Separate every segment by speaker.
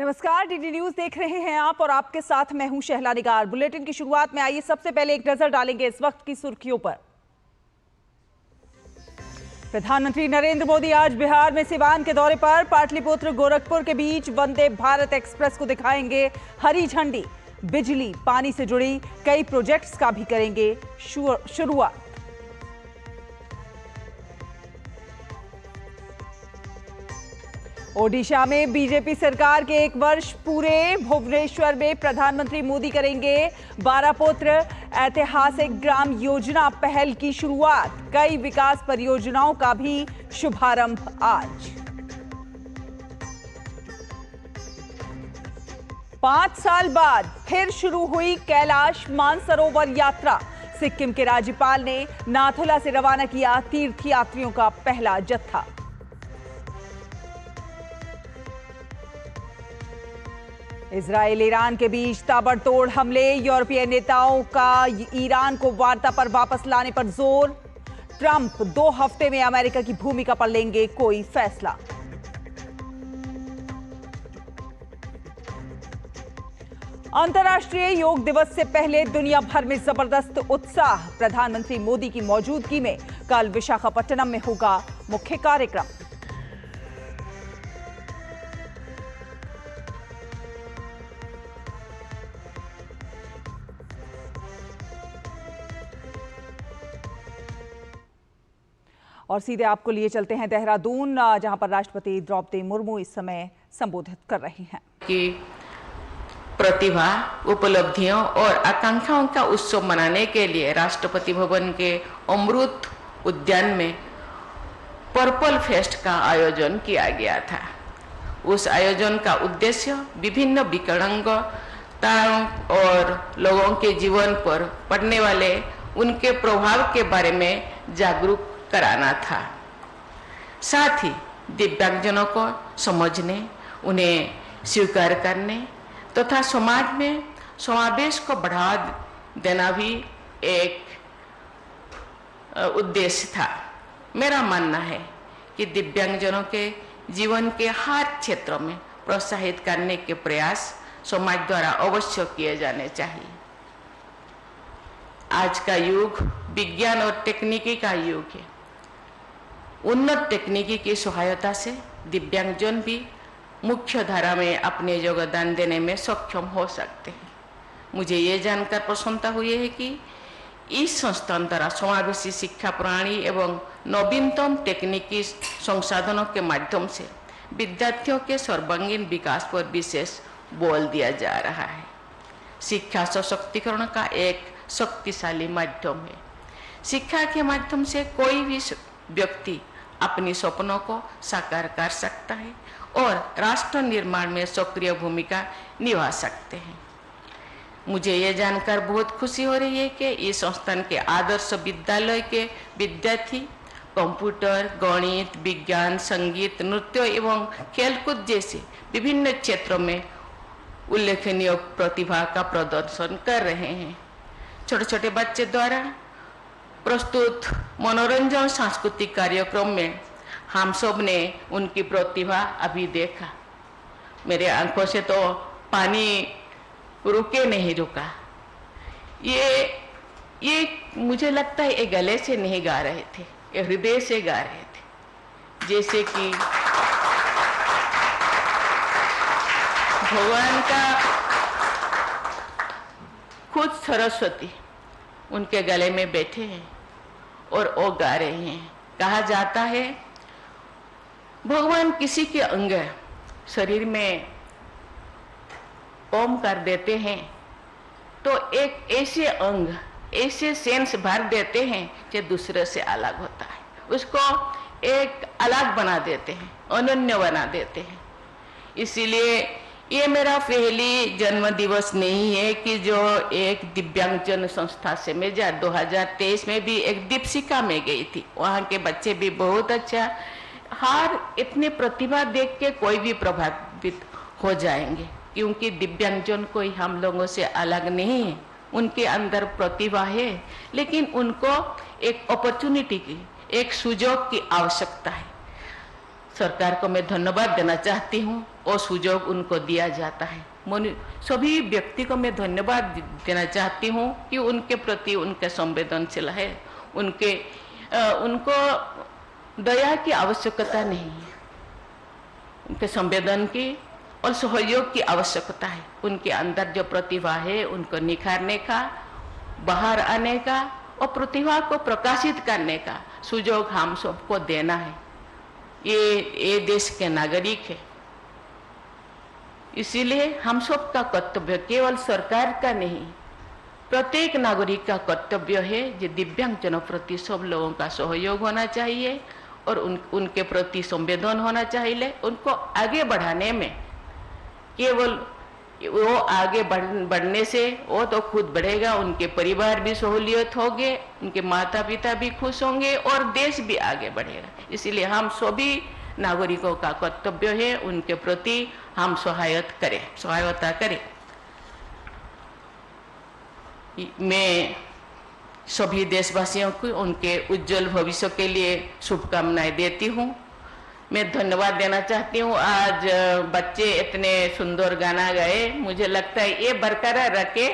Speaker 1: नमस्कार, DD news देख रहे हैं आप और आपके साथ मैं हूं शहला निगार। बुलेटिन की शुरुआत में आइए सबसे पहले एक नजर डालेंगे इस वक्त की सुर्खियों पर। प्रधानमंत्री नरेंद्र मोदी आज बिहार में सिवान के दौरे पर पाटलिपुत्र गोरखपुर के बीच वंदे भारत एक्सप्रेस को दिखाएंगे हरी झंडी। बिजली पानी से जुड़ी कई प्रोजेक्ट्स का भी करेंगे शुरुआत। ओडिशा में बीजेपी सरकार के 1 वर्ष पूरे। भुवनेश्वर में प्रधानमंत्री मोदी करेंगे 12 पुत्र ऐतिहासिक ग्राम योजना पहल की शुरुआत। कई विकास परियोजनाओं का भी शुभारंभ आज। 5 साल बाद फिर शुरू हुई कैलाश मानसरोवर यात्रा। सिक्किम के राज्यपाल ने नाथुला से रवाना किया तीर्थयात्रियों का पहला जत्था। इजराइल ईरान के बीच ताबड़तोड़ हमले। यूरोपीय नेताओं का ईरान को वार्ता पर वापस लाने पर जोर। ट्रंप 2 हफ्ते में अमेरिका की भूमिका पर लेंगे कोई फैसला। अंतर्राष्ट्रीय योग दिवस से पहले दुनिया भर में जबरदस्त उत्साह। प्रधानमंत्री मोदी की मौजूदगी में कल विशाखापट्टनम में होगा मुख्य कार्यक्रम। और सीधे आपको लिए चलते हैं देहरादून, जहां पर राष्ट्रपति द्रौपदी मुर्मू इस समय संबोधित कर रही हैं।
Speaker 2: कि प्रतिभा, उपलब्धियों और आकांक्षाओं का उत्सव मनाने के लिए राष्ट्रपति भवन के अमृत उद्यान में पर्पल फेस्ट का आयोजन किया गया था। उस आयोजन का उद्देश्य विभिन्न विकलांगताओं और लोगों के जीवन पर पड़ने वाले उनके प्रभाव के बारे में जागरूक कराना था। साथ ही दिव्यांगजनों को समझने, उन्हें स्वीकार करने तथा समाज में समावेश को बढ़ावा देना भी एक उद्देश्य था। मेरा मानना है कि दिव्यांगजनों के जीवन के हर क्षेत्र में प्रोत्साहित करने के प्रयास समाज द्वारा अवश्य किए जाने चाहिए। आज का युग विज्ञान और तकनीकी का युग है। उन्नत तकनीकी की सहायता से दिव्यांगजन भी मुख्य धारा में अपने योगदान देने में सक्षम हो सकते हैं। मुझे ये जानकर प्रसन्नता हुई है कि इस संस्थान द्वारा समावेशी शिक्षा प्रणाली एवं नवीनतम तकनीकी संसाधनों के माध्यम से विद्यार्थियों के सर्वांगीण विकास पर विशेष बल दिया जा रहा है। शिक्षा सशक्तिकरण का एक शक्तिशाली माध्यम है। शिक्षा के माध्यम से कोई भी व्यक्ति अपनी सपनों को साकार कर सकता है और राष्ट्र निर्माण में सक्रिय भूमिका निभा सकते हैं। मुझे ये जानकर बहुत खुशी हो रही है कि इस संस्थान के आदर्श विद्यालय के विद्यार्थी कंप्यूटर, गणित, विज्ञान, संगीत, नृत्य एवं खेलकूद जैसे विभिन्न क्षेत्रों में उल्लेखनीय प्रतिभा का प्रदर्शन कर रहे हैं। छोटे छोटे बच्चे द्वारा प्रस्तुत मनोरंजन सांस्कृतिक कार्यक्रम में हम सब ने उनकी प्रतिभा अभी देखा। मेरे आंखों से तो पानी रुके नहीं रुका। ये मुझे लगता है ये गले से नहीं गा रहे थे, ये हृदय से गा रहे थे। जैसे कि भगवान का खुद सरस्वती उनके गले में बैठे हैं और वो गा रहे हैं। कहा जाता है भगवान किसी के अंग शरीर में ओम कर देते हैं तो एक ऐसे अंग, ऐसे सेंस भर देते हैं जो दूसरे से अलग होता है, उसको एक अलग बना देते हैं, अनन्य बना देते हैं। इसीलिए ये मेरा पहली जन्म दिवस नहीं है कि जो एक दिव्यांगजन संस्था से मैं 2023 में भी एक दीपशिखा में गई थी। वहाँ के बच्चे भी बहुत अच्छा, हर इतनी प्रतिभा देख के कोई भी प्रभावित हो जाएंगे, क्योंकि दिव्यांगजन कोई हम लोगों से अलग नहीं है। उनके अंदर प्रतिभा है, लेकिन उनको एक अपॉर्चुनिटी की, एक सुजोग की आवश्यकता है। सरकार को मैं धन्यवाद देना चाहती हूँ और सुयोग उनको दिया जाता है। सभी व्यक्ति को मैं धन्यवाद देना चाहती हूँ कि उनके प्रति उनके संवेदनशील है, उनको दया की आवश्यकता नहीं है, उनके संवेदन की और सहयोग की आवश्यकता है। उनके अंदर जो प्रतिभा है उनको निखारने का, बाहर आने का और प्रतिभा को प्रकाशित करने का सुयोग हम सबको देना है। ये देश के नागरिक है, इसीलिए हम सब का कर्तव्य, केवल सरकार का नहीं, प्रत्येक नागरिक का कर्तव्य है कि दिव्यांगजनों प्रति सब लोगों का सहयोग होना चाहिए और उनके प्रति संवेदन होना चाहिए। उनको आगे बढ़ाने में केवल वो आगे बढ़ने से वो तो खुद बढ़ेगा, उनके परिवार भी सहूलियत होंगे, उनके माता पिता भी खुश होंगे और देश भी आगे बढ़ेगा। इसलिए हम सभी नागरिकों का कर्तव्य है उनके प्रति हम सहायता करें। मैं सभी देशवासियों को उनके उज्जवल भविष्य के लिए शुभकामनाएं देती हूँ। मैं धन्यवाद देना चाहती हूँ। आज बच्चे इतने सुंदर गाना गाए, मुझे लगता है ये बरकरार रखे।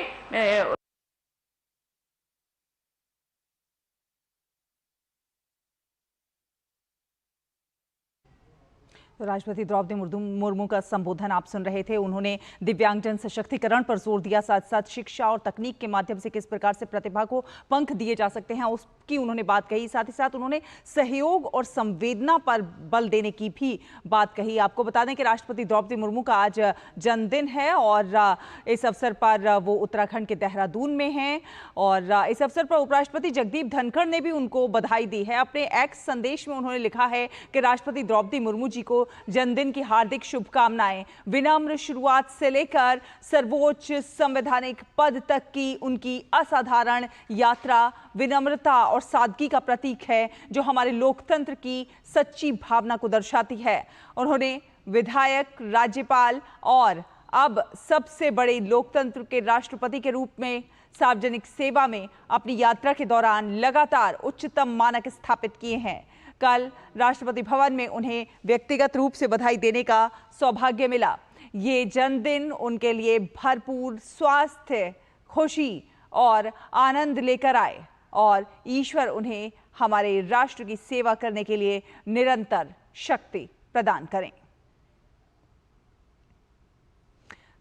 Speaker 1: तो राष्ट्रपति द्रौपदी मुर्मू का संबोधन आप सुन रहे थे। उन्होंने दिव्यांगजन सशक्तिकरण पर जोर दिया, साथ साथ शिक्षा और तकनीक के माध्यम से किस प्रकार से प्रतिभा को पंख दिए जा सकते हैं उसकी उन्होंने बात कही। साथ ही साथ उन्होंने सहयोग और संवेदना पर बल देने की भी बात कही। आपको बता दें कि राष्ट्रपति द्रौपदी मुर्मू का आज जन्मदिन है और इस अवसर पर वो उत्तराखंड के देहरादून में हैं और इस अवसर पर उपराष्ट्रपति जगदीप धनखड़ ने भी उनको बधाई दी है। अपने एक्स संदेश में उन्होंने लिखा है कि राष्ट्रपति द्रौपदी मुर्मू जी को जन्मदिन की हार्दिक शुभकामनाएं। विनम्र शुरुआत से लेकर सर्वोच्च संवैधानिक पद तक की उनकी असाधारण यात्रा विनम्रता और सादगी का प्रतीक है, जो हमारे लोकतंत्र की सच्ची भावना को दर्शाती है। उन्होंने विधायक, राज्यपाल और अब सबसे बड़े लोकतंत्र के राष्ट्रपति के रूप में सार्वजनिक सेवा में अपनी यात्रा के दौरान लगातार उच्चतम मानक स्थापित किए हैं। कल राष्ट्रपति भवन में उन्हें व्यक्तिगत रूप से बधाई देने का सौभाग्य मिला। ये जन्मदिन उनके लिए भरपूर स्वास्थ्य, खुशी और आनंद लेकर आए और ईश्वर उन्हें हमारे राष्ट्र की सेवा करने के लिए निरंतर शक्ति प्रदान करें।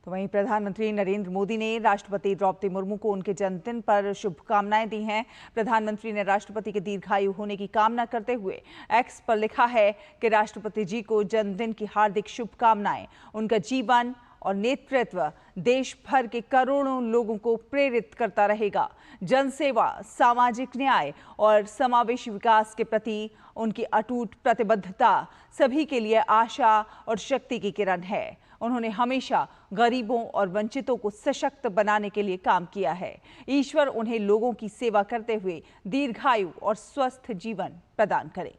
Speaker 1: तो वहीं प्रधानमंत्री नरेंद्र मोदी ने राष्ट्रपति द्रौपदी मुर्मू को उनके जन्मदिन पर शुभकामनाएं दी हैं। प्रधानमंत्री ने राष्ट्रपति के दीर्घायु होने की कामना करते हुए एक्स पर लिखा है कि राष्ट्रपति जी को जन्मदिन की हार्दिक शुभकामनाएं। उनका जीवन और नेतृत्व देश भर के करोड़ों लोगों को प्रेरित करता रहेगा। जनसेवा, सामाजिक न्याय और समावेशी विकास के प्रति उनकी अटूट प्रतिबद्धता सभी के लिए आशा और शक्ति की किरण है। उन्होंने हमेशा गरीबों और वंचितों को सशक्त बनाने के लिए काम किया है। ईश्वर उन्हें लोगों की सेवा करते हुए दीर्घायु और स्वस्थ जीवन प्रदान करे।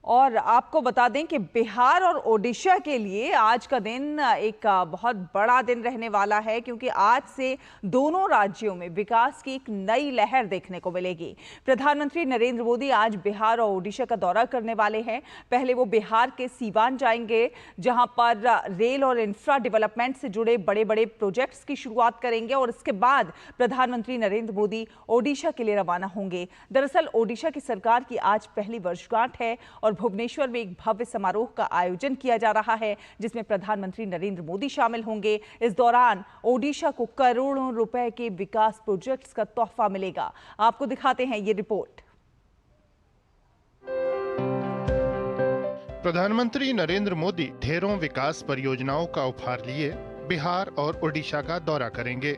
Speaker 1: और आपको बता दें कि बिहार और ओडिशा के लिए आज का दिन एक बहुत बड़ा दिन रहने वाला है, क्योंकि आज से दोनों राज्यों में विकास की एक नई लहर देखने को मिलेगी। प्रधानमंत्री नरेंद्र मोदी आज बिहार और ओडिशा का दौरा करने वाले हैं। पहले वो बिहार के सीवान जाएंगे, जहां पर रेल और इंफ्रा डेवलपमेंट से जुड़े बड़े बड़े प्रोजेक्ट्स की शुरुआत करेंगे और इसके बाद प्रधानमंत्री नरेंद्र मोदी ओडिशा के लिए रवाना होंगे। दरअसल ओडिशा की सरकार की आज पहली वर्षगांठ है और भुवनेश्वर में एक भव्य समारोह का आयोजन किया जा रहा है, जिसमें प्रधानमंत्री नरेंद्र मोदी शामिल होंगे। इस दौरान ओडिशा को करोड़ों रुपए के विकास प्रोजेक्ट्स का तोहफा मिलेगा। आपको दिखाते हैं ये रिपोर्ट।
Speaker 3: प्रधानमंत्री नरेंद्र मोदी ढेरों विकास परियोजनाओं का उपहार लिए बिहार और ओडिशा का दौरा करेंगे।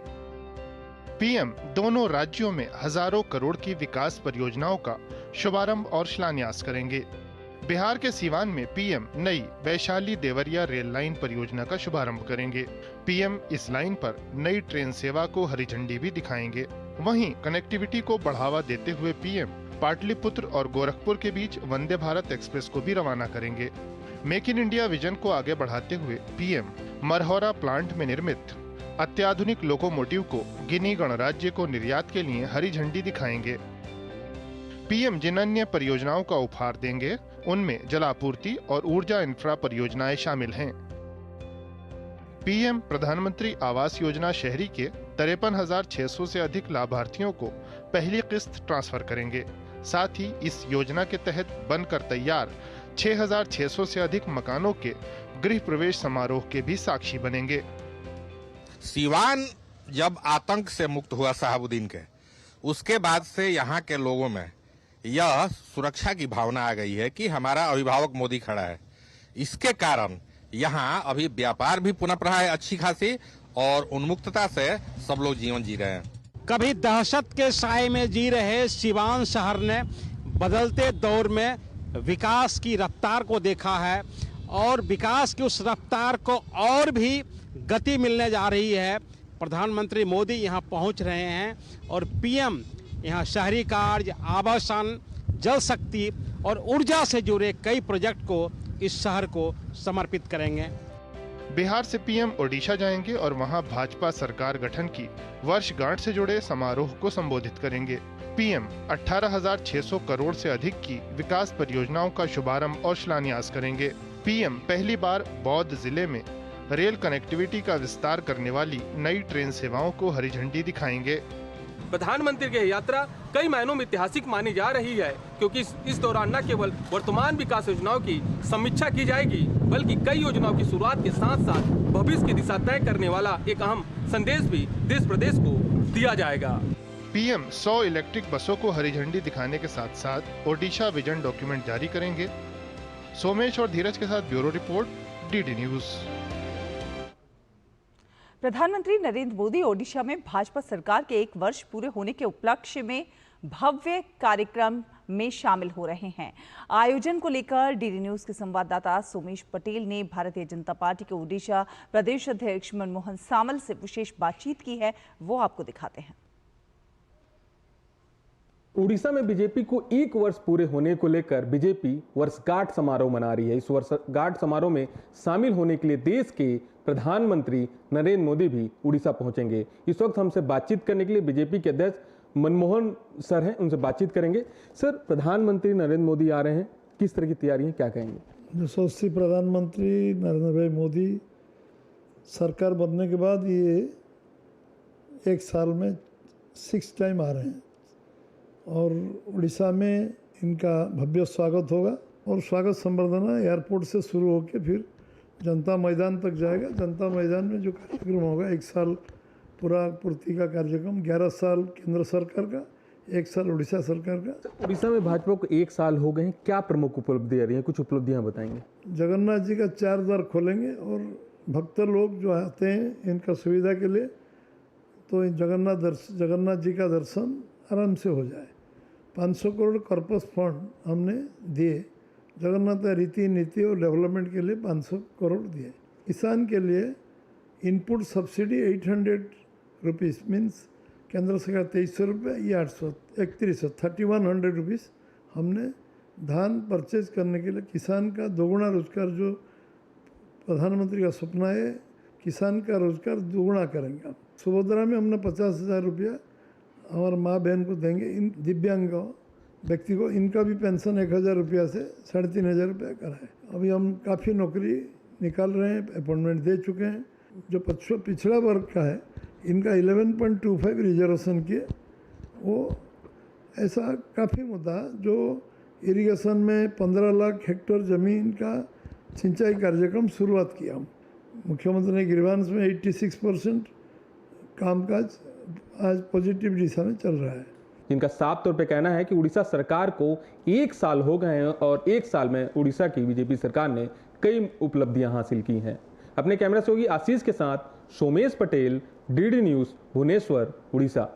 Speaker 3: पीएम दोनों राज्यों में हजारों करोड़ की विकास परियोजनाओं का शुभारंभ और शिलान्यास करेंगे। बिहार के सीवान में पीएम नई वैशाली देवरिया रेल लाइन परियोजना का शुभारंभ करेंगे। पीएम इस लाइन पर नई ट्रेन सेवा को हरी झंडी भी दिखाएंगे। वहीं कनेक्टिविटी को बढ़ावा देते हुए पीएम पाटलिपुत्र और गोरखपुर के बीच वंदे भारत एक्सप्रेस को भी रवाना करेंगे। मेक इन इंडिया विजन को आगे बढ़ाते हुए पीएम मरहौरा प्लांट में निर्मित अत्याधुनिक लोकोमोटिव को गिनी गणराज्य को निर्यात के लिए हरी झंडी दिखाएंगे। पीएम जिन अन्य परियोजनाओं का उपहार देंगे उनमें जलापूर्ति और ऊर्जा इंफ्रा परियोजनाएं शामिल हैं। पीएम प्रधानमंत्री आवास योजना शहरी के 53,600 से अधिक लाभार्थियों को पहली किस्त ट्रांसफर करेंगे। साथ ही इस योजना के तहत बनकर तैयार 6,600 से अधिक मकानों के गृह प्रवेश समारोह के भी साक्षी बनेंगे।
Speaker 4: सीवान जब आतंक से मुक्त हुआ शहाबुद्दीन के, उसके बाद से यहाँ के लोगों में यह सुरक्षा की भावना आ गई है कि हमारा अभिभावक मोदी खड़ा है। इसके कारण यहाँ अभी व्यापार भी पुनः रहा है अच्छी खासी और उन्मुक्तता से सब लोग जीवन जी रहे हैं।
Speaker 5: कभी दहशत के साए में जी रहे सीवान शहर ने बदलते दौर में विकास की रफ्तार को देखा है और विकास की उस रफ्तार को और भी गति मिलने जा रही है। प्रधानमंत्री मोदी यहाँ पहुँच रहे हैं और पीएम यहाँ शहरी कार्य, आवासन, जल शक्ति और ऊर्जा से जुड़े कई प्रोजेक्ट को इस शहर को समर्पित करेंगे।
Speaker 3: बिहार से पीएम ओडिशा जाएंगे और वहां भाजपा सरकार गठन की वर्षगांठ से जुड़े समारोह को संबोधित करेंगे। पीएम 18,600 करोड़ से अधिक की विकास परियोजनाओं का शुभारंभ और शिलान्यास करेंगे। पीएम पहली बार बौद्ध जिले में रेल कनेक्टिविटी का विस्तार करने वाली नई ट्रेन सेवाओं को हरी झंडी दिखाएंगे।
Speaker 6: प्रधानमंत्री की यात्रा कई मायनों में ऐतिहासिक मानी जा रही है, क्योंकि इस दौरान न केवल वर्तमान विकास योजनाओं की समीक्षा की जाएगी, बल्कि कई योजनाओं की शुरुआत के साथ साथ भविष्य की दिशा तय करने वाला एक अहम संदेश भी देश प्रदेश को दिया जाएगा।
Speaker 3: पीएम 100 इलेक्ट्रिक बसों को हरी झंडी दिखाने के साथ साथ ओडिशा विजन डॉक्यूमेंट जारी करेंगे। सोमेश और धीरज के साथ ब्यूरो रिपोर्ट, डीडी न्यूज।
Speaker 1: प्रधानमंत्री नरेंद्र मोदी ओडिशा में भाजपा सरकार के 1 वर्ष पूरे होने के उपलक्ष्य में भव्य कार्यक्रम में शामिल हो रहे हैं। आयोजन को लेकर डीडी न्यूज के संवाददाता सोमेश पटेल ने भारतीय जनता पार्टी के ओडिशा प्रदेश अध्यक्ष मनमोहन सामल से विशेष बातचीत की है, वो आपको दिखाते हैं।
Speaker 7: उड़ीसा में बीजेपी को 1 वर्ष पूरे होने को लेकर बीजेपी वर्षगांठ समारोह मना रही है। इस वर्षगांठ समारोह में शामिल होने के लिए देश के प्रधानमंत्री नरेंद्र मोदी भी उड़ीसा पहुंचेंगे। इस वक्त हमसे बातचीत करने के लिए बीजेपी के अध्यक्ष मनमोहन सर हैं, उनसे बातचीत करेंगे। सर, प्रधानमंत्री नरेंद्र मोदी आ रहे हैं, किस तरह की तैयारी है, क्या कहेंगे?
Speaker 8: यशस्वी प्रधानमंत्री नरेंद्र भाई मोदी सरकार बनने के बाद ये 1 साल में 6 टाइम आ रहे हैं और उड़ीसा में इनका भव्य स्वागत होगा और स्वागत संबर्धना एयरपोर्ट से शुरू होकर फिर जनता मैदान तक जाएगा। जनता मैदान में जो कार्यक्रम होगा, 1 साल पूर्ति का कार्यक्रम, 11 साल केंद्र सरकार का, 1 साल उड़ीसा सरकार का।
Speaker 7: उड़ीसा में भाजपा को 1 साल हो गए हैं, क्या प्रमुख उपलब्धियां रही हैं, कुछ उपलब्धियां बताएंगे?
Speaker 8: जगन्नाथ जी का 4 द्वार खोलेंगे और भक्त लोग जो आते हैं इनका सुविधा के लिए, तो जगन्नाथ जी का दर्शन आराम से हो जाए। 500 करोड़ कॉर्पस फंड हमने दिए, जगन्नाथ रीति नीति और डेवलपमेंट के लिए 500 करोड़ दिए। किसान के लिए इनपुट सब्सिडी 800 रुपीज़ मीन्स केंद्र सरकार 2300 रुपये, ये 3100 रुपीज़ हमने धान परचेज करने के लिए किसान का दोगुना रोजगार, जो प्रधानमंत्री का सपना है किसान का रोजगार दोगुना करेंगे। सुभद्रा में हमने 50,000 रुपया हमारे माँ बहन को देंगे। इन दिव्यांग व्यक्ति को इनका भी पेंशन 1,000 रुपया से 3,500 रुपया करा है। अभी हम काफ़ी नौकरी निकाल रहे हैं, अपॉइंटमेंट दे चुके हैं। जो पिछड़ा वर्ग का है इनका 11.25 रिजर्वेशन किए, वो ऐसा काफ़ी मुद्दा जो इरिगेशन में 15 लाख हेक्टेयर ज़मीन का सिंचाई कार्यक्रम शुरुआत किया। मुख्यमंत्री ने गिरिवांश में 86% कामकाज आज पॉजिटिव दिशा में चल रहा है।
Speaker 7: इनका साफ तौर पे कहना है कि उड़ीसा सरकार को 1 साल हो गए हैं और 1 साल में उड़ीसा की बीजेपी सरकार ने कई उपलब्धियां हासिल की हैं। अपने कैमरा सहयोगी आशीष के साथ सोमेश पटेल, डीडी न्यूज, भुवनेश्वर, उड़ीसा।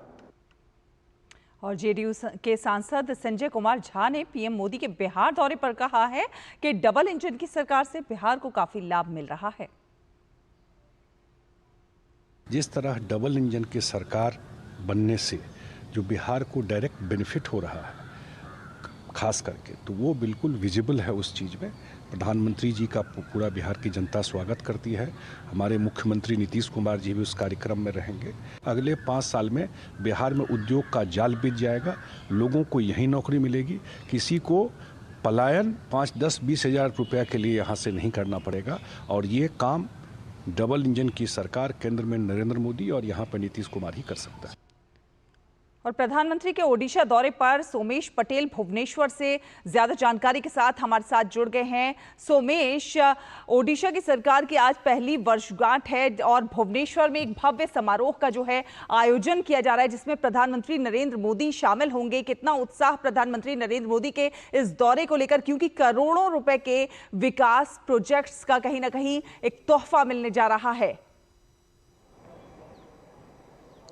Speaker 1: और जेडीयू के सांसद संजय कुमार झा ने पीएम मोदी के बिहार दौरे पर कहा है कि डबल इंजन की सरकार से बिहार को काफी लाभ मिल रहा है।
Speaker 9: जिस तरह डबल इंजन की सरकार बनने से जो बिहार को डायरेक्ट बेनिफिट हो रहा है, खास करके, तो वो बिल्कुल विजिबल है उस चीज़ में। प्रधानमंत्री जी का पूरा बिहार की जनता स्वागत करती है। हमारे मुख्यमंत्री नीतीश कुमार जी भी उस कार्यक्रम में रहेंगे। अगले 5 साल में बिहार में उद्योग का जाल बिछ जाएगा, लोगों को यहीं नौकरी मिलेगी, किसी को पलायन 5, 10, 20 हज़ार रुपया के लिए यहाँ से नहीं करना पड़ेगा। और ये काम डबल इंजन की सरकार केंद्र में नरेंद्र मोदी और यहाँ पर नीतीश कुमार ही कर सकता है।
Speaker 1: और प्रधानमंत्री के ओडिशा दौरे पर सोमेश पटेल भुवनेश्वर से ज्यादा जानकारी के साथ हमारे साथ जुड़ गए हैं। सोमेश, ओडिशा की सरकार की आज पहली वर्षगांठ है और भुवनेश्वर में एक भव्य समारोह का जो है आयोजन किया जा रहा है, जिसमें प्रधानमंत्री नरेंद्र मोदी शामिल होंगे। कितना उत्साह प्रधानमंत्री नरेंद्र मोदी के इस दौरे को लेकर, क्योंकि करोड़ों रुपए के विकास प्रोजेक्ट्स का कहीं ना कहीं एक तोहफा मिलने जा रहा है।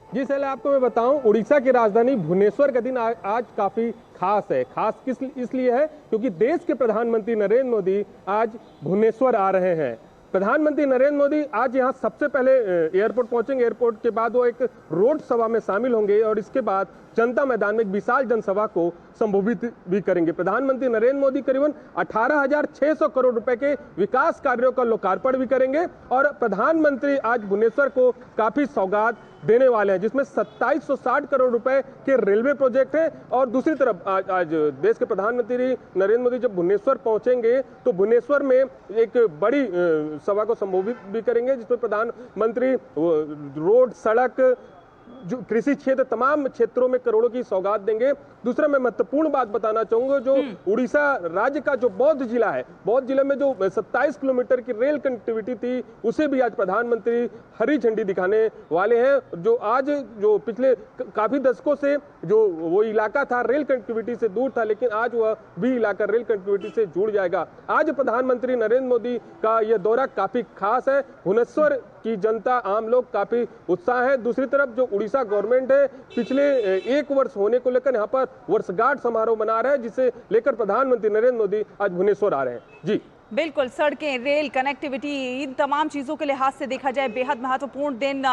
Speaker 7: जी पहले आपको मैं बताऊं, उड़ीसा की राजधानी भुवनेश्वर का दिन आज काफी खास है। खास किस इसलिए है क्योंकि देश के प्रधानमंत्री नरेंद्र मोदी आज भुवनेश्वर आ रहे हैं। प्रधानमंत्री नरेंद्र मोदी आज यहां सबसे पहले एयरपोर्ट पहुंचेंगे। एयरपोर्ट के बाद वो एक रोड सभा में शामिल होंगे और इसके बाद जनता मैदान में एक विशाल जनसभा को संबोधित भी करेंगे। प्रधानमंत्री नरेंद्र मोदी करीबन 18,600 करोड़ रुपए के विकास कार्यों का लोकार्पण भी करेंगे और प्रधानमंत्री आज भुवनेश्वर को काफी सौगात देने वाले हैं, जिसमें 2760 करोड़ रुपए के रेलवे प्रोजेक्ट हैं। और दूसरी तरफ आज देश के प्रधानमंत्री नरेंद्र मोदी जब भुवनेश्वर पहुंचेंगे तो भुवनेश्वर में एक बड़ी सभा को संबोधित भी करेंगे, जिसमें प्रधानमंत्री रोड, सड़क, जो कृषि क्षेत्र, तमाम क्षेत्रों में करोड़ों की सौगात देंगे। दूसरा मैं महत्वपूर्ण बात बताना चाहूंगा, जो उड़ीसा राज्य का जो बौद्ध जिला है, बौद्ध जिले में जो 27 किलोमीटर की रेल कनेक्टिविटी थी, उसे भी आज प्रधानमंत्री हरी झंडी दिखाने वाले हैं। जो आज जो पिछले काफी दशकों से जो वो इलाका था रेल कनेक्टिविटी से दूर था, लेकिन आज वह भी इलाका रेल कनेक्टिविटी से जुड़ जाएगा। आज प्रधानमंत्री नरेंद्र मोदी का यह दौरा काफी खास है। भुवनेश्वर की जनता, आम लोग काफी उत्साह है। दूसरी तरफ जो उड़ीसा गवर्नमेंट है, पिछले 1 वर्ष होने को लेकर यहाँ पर वर्षगांठ समारोह मना रहा है, जिसे लेकर प्रधानमंत्री नरेंद्र मोदी आज भुवनेश्वर आ रहे हैं। जी
Speaker 1: बिल्कुल, सड़कें, रेल कनेक्टिविटी, इन तमाम चीज़ों के लिहाज से देखा जाए बेहद महत्वपूर्ण दिन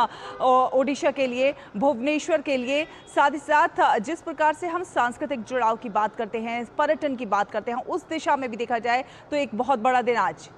Speaker 1: ओडिशा के लिए, भुवनेश्वर के लिए। साथ ही साथ जिस प्रकार से हम सांस्कृतिक जुड़ाव की बात करते हैं, पर्यटन की बात करते हैं, उस दिशा में भी देखा जाए तो एक बहुत बड़ा दिन आज।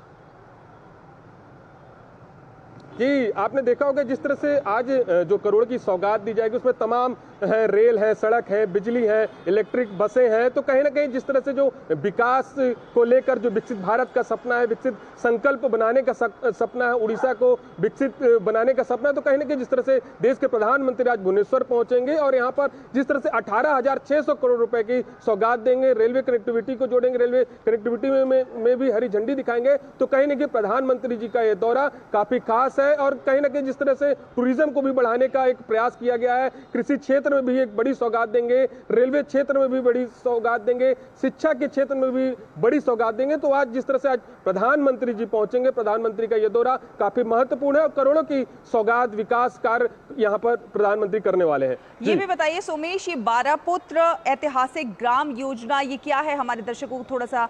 Speaker 7: जी आपने देखा होगा जिस तरह से आज जो करोड़ की सौगात दी जाएगी उसमें तमाम है, रेल है, सड़क है, बिजली है, इलेक्ट्रिक बसें हैं। तो कहीं ना कहीं जिस तरह से जो विकास को लेकर जो विकसित भारत का सपना है, विकसित संकल्प बनाने का सपना है, उड़ीसा को विकसित बनाने का सपना है, तो कहीं ना कहीं जिस तरह से देश के प्रधानमंत्री आज भुवनेश्वर पहुंचेंगे और यहाँ पर जिस तरह से 18,600 करोड़ रुपए की सौगात देंगे, रेलवे कनेक्टिविटी को जोड़ेंगे, रेलवे कनेक्टिविटी में भी हरी झंडी दिखाएंगे, तो कहीं ना कहीं प्रधानमंत्री जी का यह दौरा काफी खास है। और कहीं ना कहीं जिस तरह से टूरिज्म को भी बढ़ाने का एक प्रयास किया गया है, कृषि क्षेत्र में भी एक बड़ी सौगात देंगे, रेलवे क्षेत्र में भी बड़ी सौगात देंगे, शिक्षा के क्षेत्र में भी बड़ी सौगात देंगे। तो आज जिस तरह से आज प्रधानमंत्री जी पहुंचेंगे, प्रधानमंत्री का यह दौरा काफी महत्वपूर्ण है और करोड़ों की सौगात, विकास कार्य यहाँ पर प्रधानमंत्री करने वाले हैं।
Speaker 1: ये भी बताइए सोमेश, ये 12 पुत्र ऐतिहासिक ग्राम योजना ये क्या है, हमारे दर्शकों को थोड़ा सा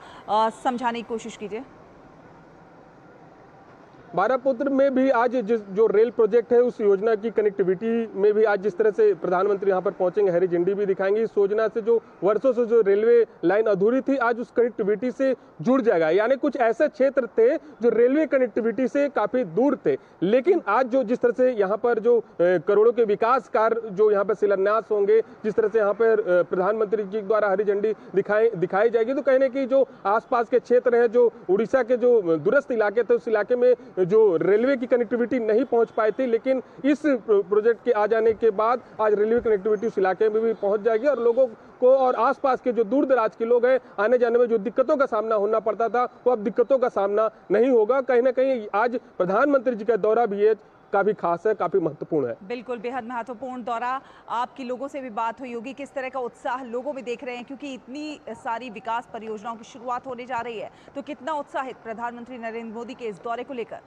Speaker 1: समझाने की कोशिश कीजिए।
Speaker 7: 12 पुत्र में भी आज जो रेल प्रोजेक्ट है उस योजना की कनेक्टिविटी में भी आज जिस तरह से प्रधानमंत्री यहाँ पर पहुंचेंगे, हरी झंडी भी दिखाएंगे। इस योजना से जो वर्षों से जो रेलवे लाइन अधूरी थी, आज उस कनेक्टिविटी से जुड़ जाएगा। यानी कुछ ऐसे क्षेत्र थे जो रेलवे कनेक्टिविटी से काफी दूर थे, लेकिन आज जो जिस तरह से यहाँ पर जो करोड़ों के विकास कार्य जो यहाँ पर शिलान्यास होंगे, जिस तरह से यहाँ पर प्रधानमंत्री जी द्वारा हरी झंडी दिखाई जाएगी, तो कहीं ना कहीं जो आसपास के क्षेत्र है, जो उड़ीसा के जो दूरस्थ इलाके थे, उस इलाके में जो रेलवे की कनेक्टिविटी नहीं पहुंच पाई थी, लेकिन इस प्रोजेक्ट के आ जाने के बाद आज रेलवे कनेक्टिविटी उस इलाके में भी पहुंच जाएगी और लोगों को और आसपास के जो दूर दराज के लोग हैं, आने जाने में जो दिक्कतों का सामना होना पड़ता था, वो अब दिक्कतों का सामना नहीं होगा। कहीं ना कहीं आज प्रधानमंत्री जी का दौरा भी है काफी खास है, काफी महत्वपूर्ण है।
Speaker 1: बिल्कुल, बेहद महत्वपूर्ण दौरा। आपकी लोगों से भी बात हुई होगी, किस तरह का उत्साह लोगों में देख रहे हैं, क्योंकि इतनी सारी विकास परियोजनाओं की शुरुआत होने जा रही है, तो कितना उत्साहित प्रधानमंत्री नरेंद्र मोदी के इस दौरे को लेकर?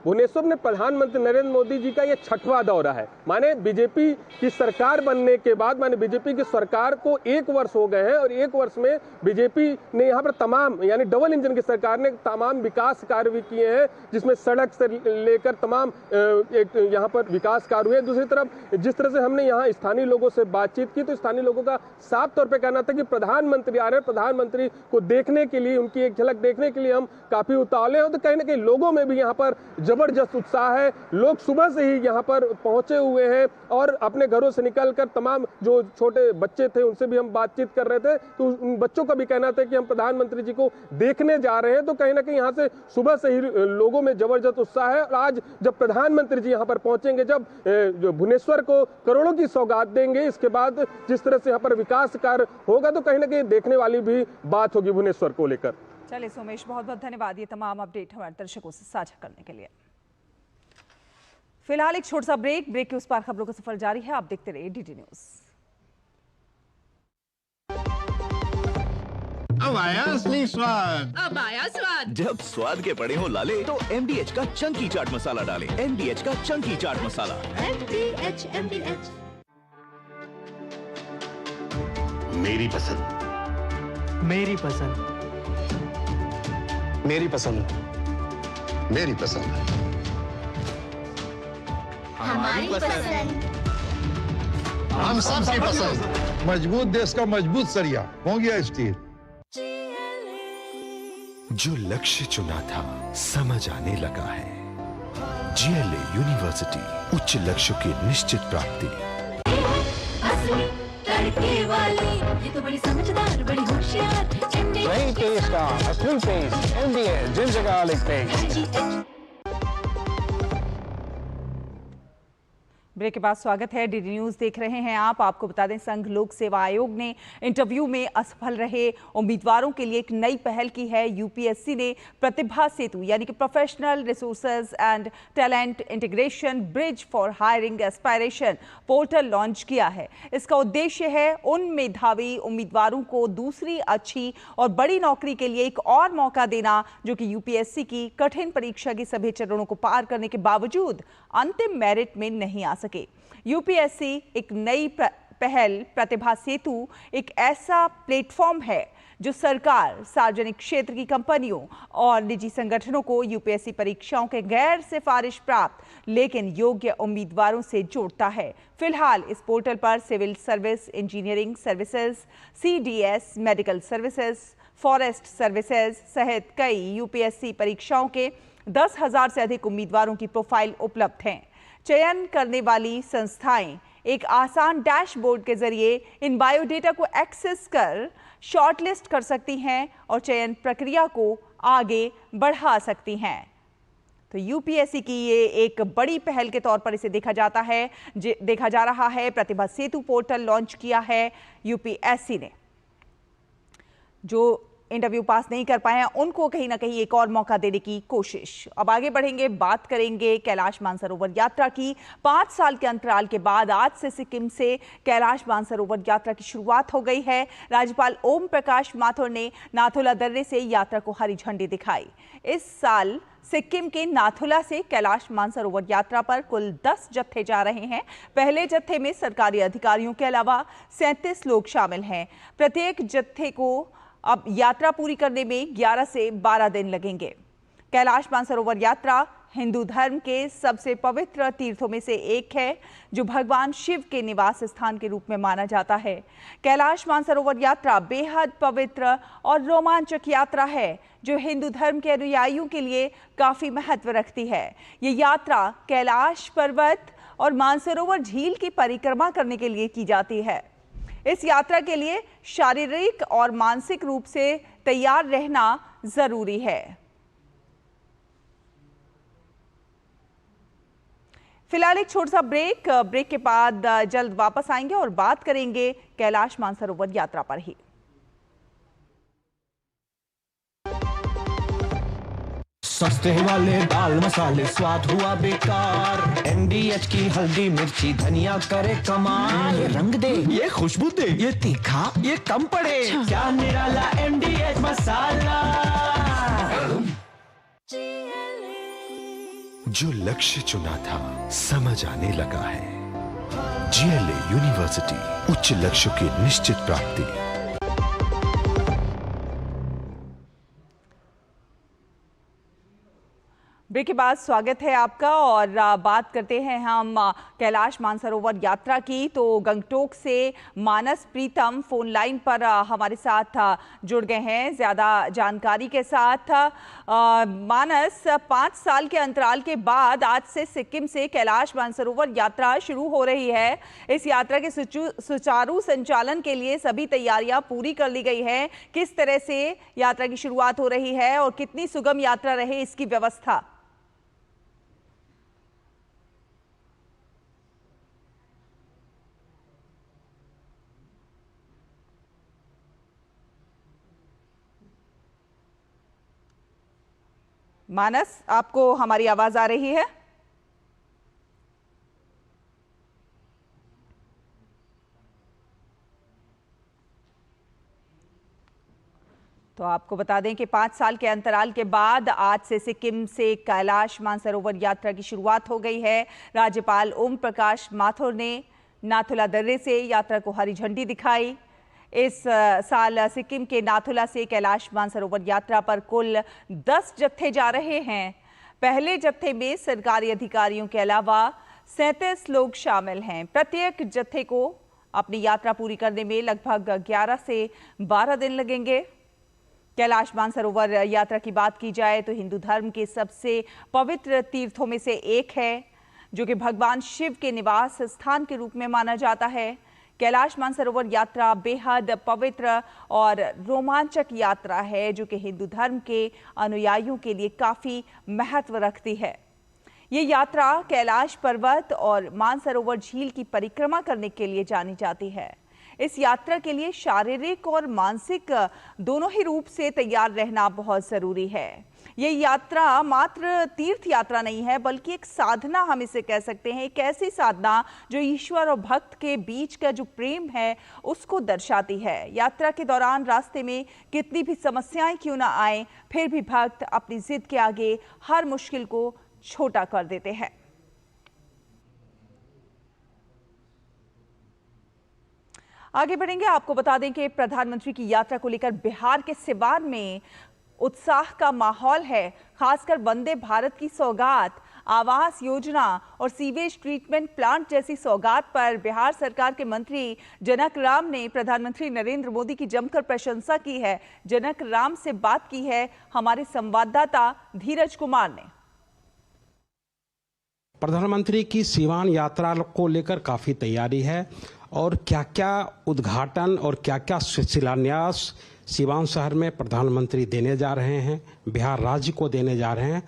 Speaker 6: भुवनेश्वर में प्रधानमंत्री नरेंद्र मोदी जी का ये 6वां दौरा है। माने बीजेपी की सरकार बनने के बाद, माने बीजेपी की सरकार को 1 वर्ष हो गए हैं और 1 वर्ष में बीजेपी ने यहाँ पर तमाम, यानी डबल इंजन की सरकार ने तमाम विकास कार्य भी किए हैं, जिसमें सड़क से लेकर तमाम यहाँ पर विकास कार्य हुए। दूसरी तरफ जिस तरह से हमने यहाँ स्थानीय लोगों से बातचीत की तो स्थानीय लोगों का साफ तौर पर कहना था कि प्रधानमंत्री आ रहे हैं, प्रधानमंत्री को देखने के लिए, उनकी एक झलक देखने के लिए हम काफी उतावले हैं। तो कहीं ना कहीं लोगों में भी यहाँ पर जबरदस्त उत्साह है। लोग सुबह से ही यहाँ पर पहुंचे हुए हैं और अपने घरों से निकलकर तमाम जो छोटे बच्चे थे उनसे भी हम बातचीत कर रहे थे, तो उन बच्चों का भी कहना था कि हम प्रधानमंत्री जी को देखने जा रहे हैं। तो कहीं ना कहीं यहाँ से सुबह से ही लोगों में जबरदस्त उत्साह है। और आज जब प्रधानमंत्री जी यहाँ पर पहुंचेंगे, जब भुवनेश्वर को करोड़ों की सौगात देंगे, इसके बाद जिस तरह से यहाँ पर विकास कार्य होगा तो कहीं ना कहीं देखने वाली भी बात होगी भुवनेश्वर को लेकर।
Speaker 1: चलिए सोमेश, बहुत बहुत धन्यवाद ये तमाम अपडेट हमारे दर्शकों से साझा करने के लिए। फिलहाल एक छोटा सा ब्रेक के उस पार खबरों का सफर जारी है। आप देखते रहिए डीडी न्यूज।
Speaker 10: अब आया असली स्वाद।
Speaker 11: अब आया स्वाद।
Speaker 10: जब स्वाद के पड़े हो लाले तो MDH का चंकी चाट मसाला डालें। MDH का चंकी चाट मसाला।
Speaker 11: MDH।
Speaker 10: मेरी पसंद,
Speaker 12: मेरी पसंद,
Speaker 10: मेरी पसंद, मेरी पसंद,
Speaker 11: हमारी पसंद,
Speaker 10: हम सबकी पसंद।
Speaker 13: मजबूत देश का मजबूत सरिया हो गया स्टील।
Speaker 14: जो लक्ष्य चुना था समझ आने लगा है। GLA यूनिवर्सिटी, उच्च लक्ष्य की निश्चित प्राप्ति।
Speaker 11: तड़के वाली, ये तो बड़ी समझदार, बड़ी होशियार।
Speaker 12: नई टेस्ट का असली taste MDH ginger garlic paste.
Speaker 1: Break के बाद स्वागत है। डीडी न्यूज देख रहे हैं आप। आपको बता दें, संघ लोक सेवा आयोग ने इंटरव्यू में असफल रहे उम्मीदवारों के लिए एक नई पहल की है। यूपीएससी ने प्रतिभा सेतु यानी कि professional resources and talent integration bridge for hiring aspiration portal launch किया है। इसका उद्देश्य है उन मेधावी उम्मीदवारों को दूसरी अच्छी और बड़ी नौकरी के लिए एक और मौका देना जो कि यूपीएससी की कठिन परीक्षा के सभी चरणों को पार करने के बावजूद अंतिम मेरिट में नहीं आ सके। यूपीएससी एक नई पहल प्रतिभा सेतु एक ऐसा प्लेटफॉर्म है जो सरकार, सार्वजनिक क्षेत्र की कंपनियों और निजी संगठनों को यूपीएससी परीक्षाओं के गैर सिफारिश प्राप्त लेकिन योग्य उम्मीदवारों से जोड़ता है। फिलहाल इस पोर्टल पर civil service, engineering services, CDS, medical services, forest services सहित कई यूपीएससी परीक्षाओं के 10,000 से अधिक उम्मीदवारों की प्रोफाइल उपलब्ध हैं। चयन करने वाली संस्थाएं एक आसान डैशबोर्ड के जरिए इन बायोडेटा को एक्सेस कर शॉर्टलिस्ट कर सकती हैं और चयन प्रक्रिया को आगे बढ़ा सकती हैं। तो यूपीएससी की ये एक बड़ी पहल के तौर पर इसे देखा जा रहा है। प्रतिभा सेतु पोर्टल लॉन्च किया है यूपीएससी ने। जो इंटरव्यू पास नहीं कर पाए हैं उनको कहीं ना कहीं एक और मौका देने की कोशिश। अब आगे बढ़ेंगे, बात करेंगे कैलाश मानसरोवर यात्रा की। 5 साल के अंतराल के बाद आज से सिक्किम से कैलाश मानसरोवर यात्रा की शुरुआत हो गई है। राज्यपाल ओम प्रकाश माथुर ने नाथुला दर्रे से यात्रा को हरी झंडी दिखाई। इस साल सिक्किम के नाथुला से कैलाश मानसरोवर यात्रा पर कुल 10 जत्थे जा रहे हैं। पहले जत्थे में सरकारी अधिकारियों के अलावा 37 लोग शामिल हैं। प्रत्येक जत्थे को अब यात्रा पूरी करने में 11 से 12 दिन लगेंगे। कैलाश मानसरोवर यात्रा हिंदू धर्म के सबसे पवित्र तीर्थों में से एक है जो भगवान शिव के निवास स्थान के रूप में माना जाता है। कैलाश मानसरोवर यात्रा बेहद पवित्र और रोमांचक यात्रा है जो हिंदू धर्म के अनुयायियों के लिए काफी महत्व रखती है। ये यात्रा कैलाश पर्वत और मानसरोवर झील की परिक्रमा करने के लिए की जाती है। इस यात्रा के लिए शारीरिक और मानसिक रूप से तैयार रहना जरूरी है। फिलहाल एक छोटा सा ब्रेक के बाद जल्द वापस आएंगे और बात करेंगे कैलाश मानसरोवर यात्रा पर ही।
Speaker 15: सस्ते वाले दाल मसाले स्वाद हुआ बेकार। MDH की हल्दी मिर्ची धनिया करे कमाल। ये रंग दे, ये खुशबू दे, ये तीखा, ये कम पड़े। क्या निराला MDH मसाला।
Speaker 14: जो लक्ष्य चुना था समझ आने लगा है। जीएलए यूनिवर्सिटी, उच्च लक्ष्यों की निश्चित प्राप्ति।
Speaker 1: ब्रेक के बाद स्वागत है आपका और बात करते हैं हम कैलाश मानसरोवर यात्रा की। तो गंगटोक से मानस प्रीतम फोन लाइन पर हमारे साथ जुड़ गए हैं ज्यादा जानकारी के साथ। मानस, 5 साल के अंतराल के बाद आज से सिक्किम से कैलाश मानसरोवर यात्रा शुरू हो रही है। इस यात्रा के सुचारू संचालन के लिए सभी तैयारियां पूरी कर ली गई है। किस तरह से यात्रा की शुरुआत हो रही है और कितनी सुगम यात्रा रहे इसकी व्यवस्था? मानस, आपको हमारी आवाज आ रही है? तो आपको बता दें कि 5 साल के अंतराल के बाद आज से सिक्किम से कैलाश मानसरोवर यात्रा की शुरुआत हो गई है। राज्यपाल ओम प्रकाश माथुर ने नाथुला दर्रे से यात्रा को हरी झंडी दिखाई। इस साल सिक्किम के नाथुला से कैलाश मानसरोवर यात्रा पर कुल 10 जत्थे जा रहे हैं। पहले जत्थे में सरकारी अधिकारियों के अलावा 37 लोग शामिल हैं। प्रत्येक जत्थे को अपनी यात्रा पूरी करने में लगभग 11 से 12 दिन लगेंगे। कैलाश मानसरोवर यात्रा की बात की जाए तो हिंदू धर्म के सबसे पवित्र तीर्थों में से एक है, जो कि भगवान शिव के निवास स्थान के रूप में माना जाता है। कैलाश मानसरोवर यात्रा बेहद पवित्र और रोमांचक यात्रा है, जो कि हिंदू धर्म के अनुयायियों के लिए काफ़ी महत्व रखती है। ये यात्रा कैलाश पर्वत और मानसरोवर झील की परिक्रमा करने के लिए जानी जाती है। इस यात्रा के लिए शारीरिक और मानसिक दोनों ही रूप से तैयार रहना बहुत ज़रूरी है। ये यात्रा मात्र तीर्थ यात्रा नहीं है, बल्कि एक साधना हम इसे कह सकते हैं। एक ऐसी साधना जो ईश्वर और भक्त के बीच का जो प्रेम है उसको दर्शाती है। यात्रा के दौरान रास्ते में कितनी भी समस्याएं क्यों ना आए, फिर भी भक्त अपनी जिद के आगे हर मुश्किल को छोटा कर देते हैं। आगे बढ़ेंगे, आपको बता दें कि प्रधानमंत्री की यात्रा को लेकर बिहार के सिवान में उत्साह का माहौल है। खासकर वंदे भारत की सौगात, आवास योजना और सीवेज ट्रीटमेंट प्लांट जैसी सौगात पर बिहार सरकार के मंत्री जनक राम ने प्रधानमंत्री नरेंद्र मोदी की जमकर प्रशंसा की है। जनक राम से बात की है हमारे संवाददाता धीरज कुमार ने।
Speaker 5: प्रधानमंत्री की सिवान यात्रा को लेकर काफी तैयारी है और क्या क्या उद्घाटन और क्या क्या शिलान्यास सिवान शहर में प्रधानमंत्री देने जा रहे हैं, बिहार राज्य को देने जा रहे हैं,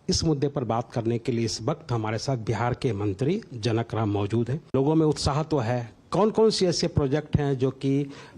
Speaker 5: इस मुद्दे पर बात करने के लिए इस वक्त हमारे साथ बिहार के मंत्री जनक राम मौजूद हैं। लोगों में उत्साह तो है। कौन कौन से ऐसे प्रोजेक्ट हैं जो कि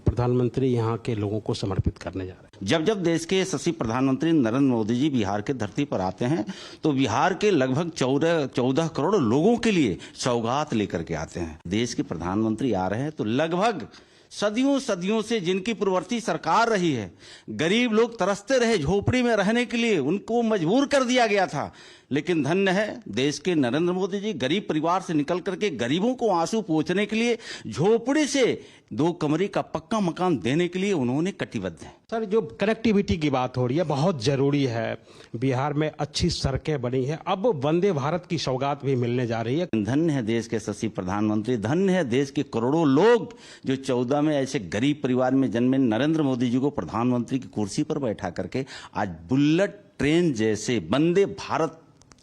Speaker 5: प्रधानमंत्री यहाँ के लोगों को समर्पित करने जा रहे हैं?
Speaker 16: जब जब देश के यशस्वी प्रधानमंत्री नरेंद्र मोदी जी बिहार के धरती पर आते हैं तो बिहार के लगभग 14 करोड़ लोगों के लिए सौगात लेकर के आते हैं। देश के प्रधानमंत्री आ रहे हैं तो लगभग सदियों से जिनकी पूर्ववर्ती सरकार रही है, गरीब लोग तरसते रहे झोपड़ी में रहने के लिए, उनको मजबूर कर दिया गया था। लेकिन धन्य है देश के नरेंद्र मोदी जी, गरीब परिवार से निकल करके गरीबों को आंसू पोंछने के लिए झोपड़ी से 2 कमरे का पक्का मकान देने के लिए उन्होंने कटिबद्ध हैं।
Speaker 5: सर, जो कनेक्टिविटी की बात हो रही है बहुत जरूरी है। बिहार में अच्छी सड़कें बनी है, अब वंदे भारत की सौगात भी मिलने जा रही है।
Speaker 16: धन्य है देश के यशस्वी प्रधानमंत्री, धन्य है देश के करोड़ों लोग जो 14 में ऐसे गरीब परिवार में जन्मे नरेंद्र मोदी जी को प्रधानमंत्री की कुर्सी पर बैठा करके आज बुलेट ट्रेन जैसे, वंदे भारत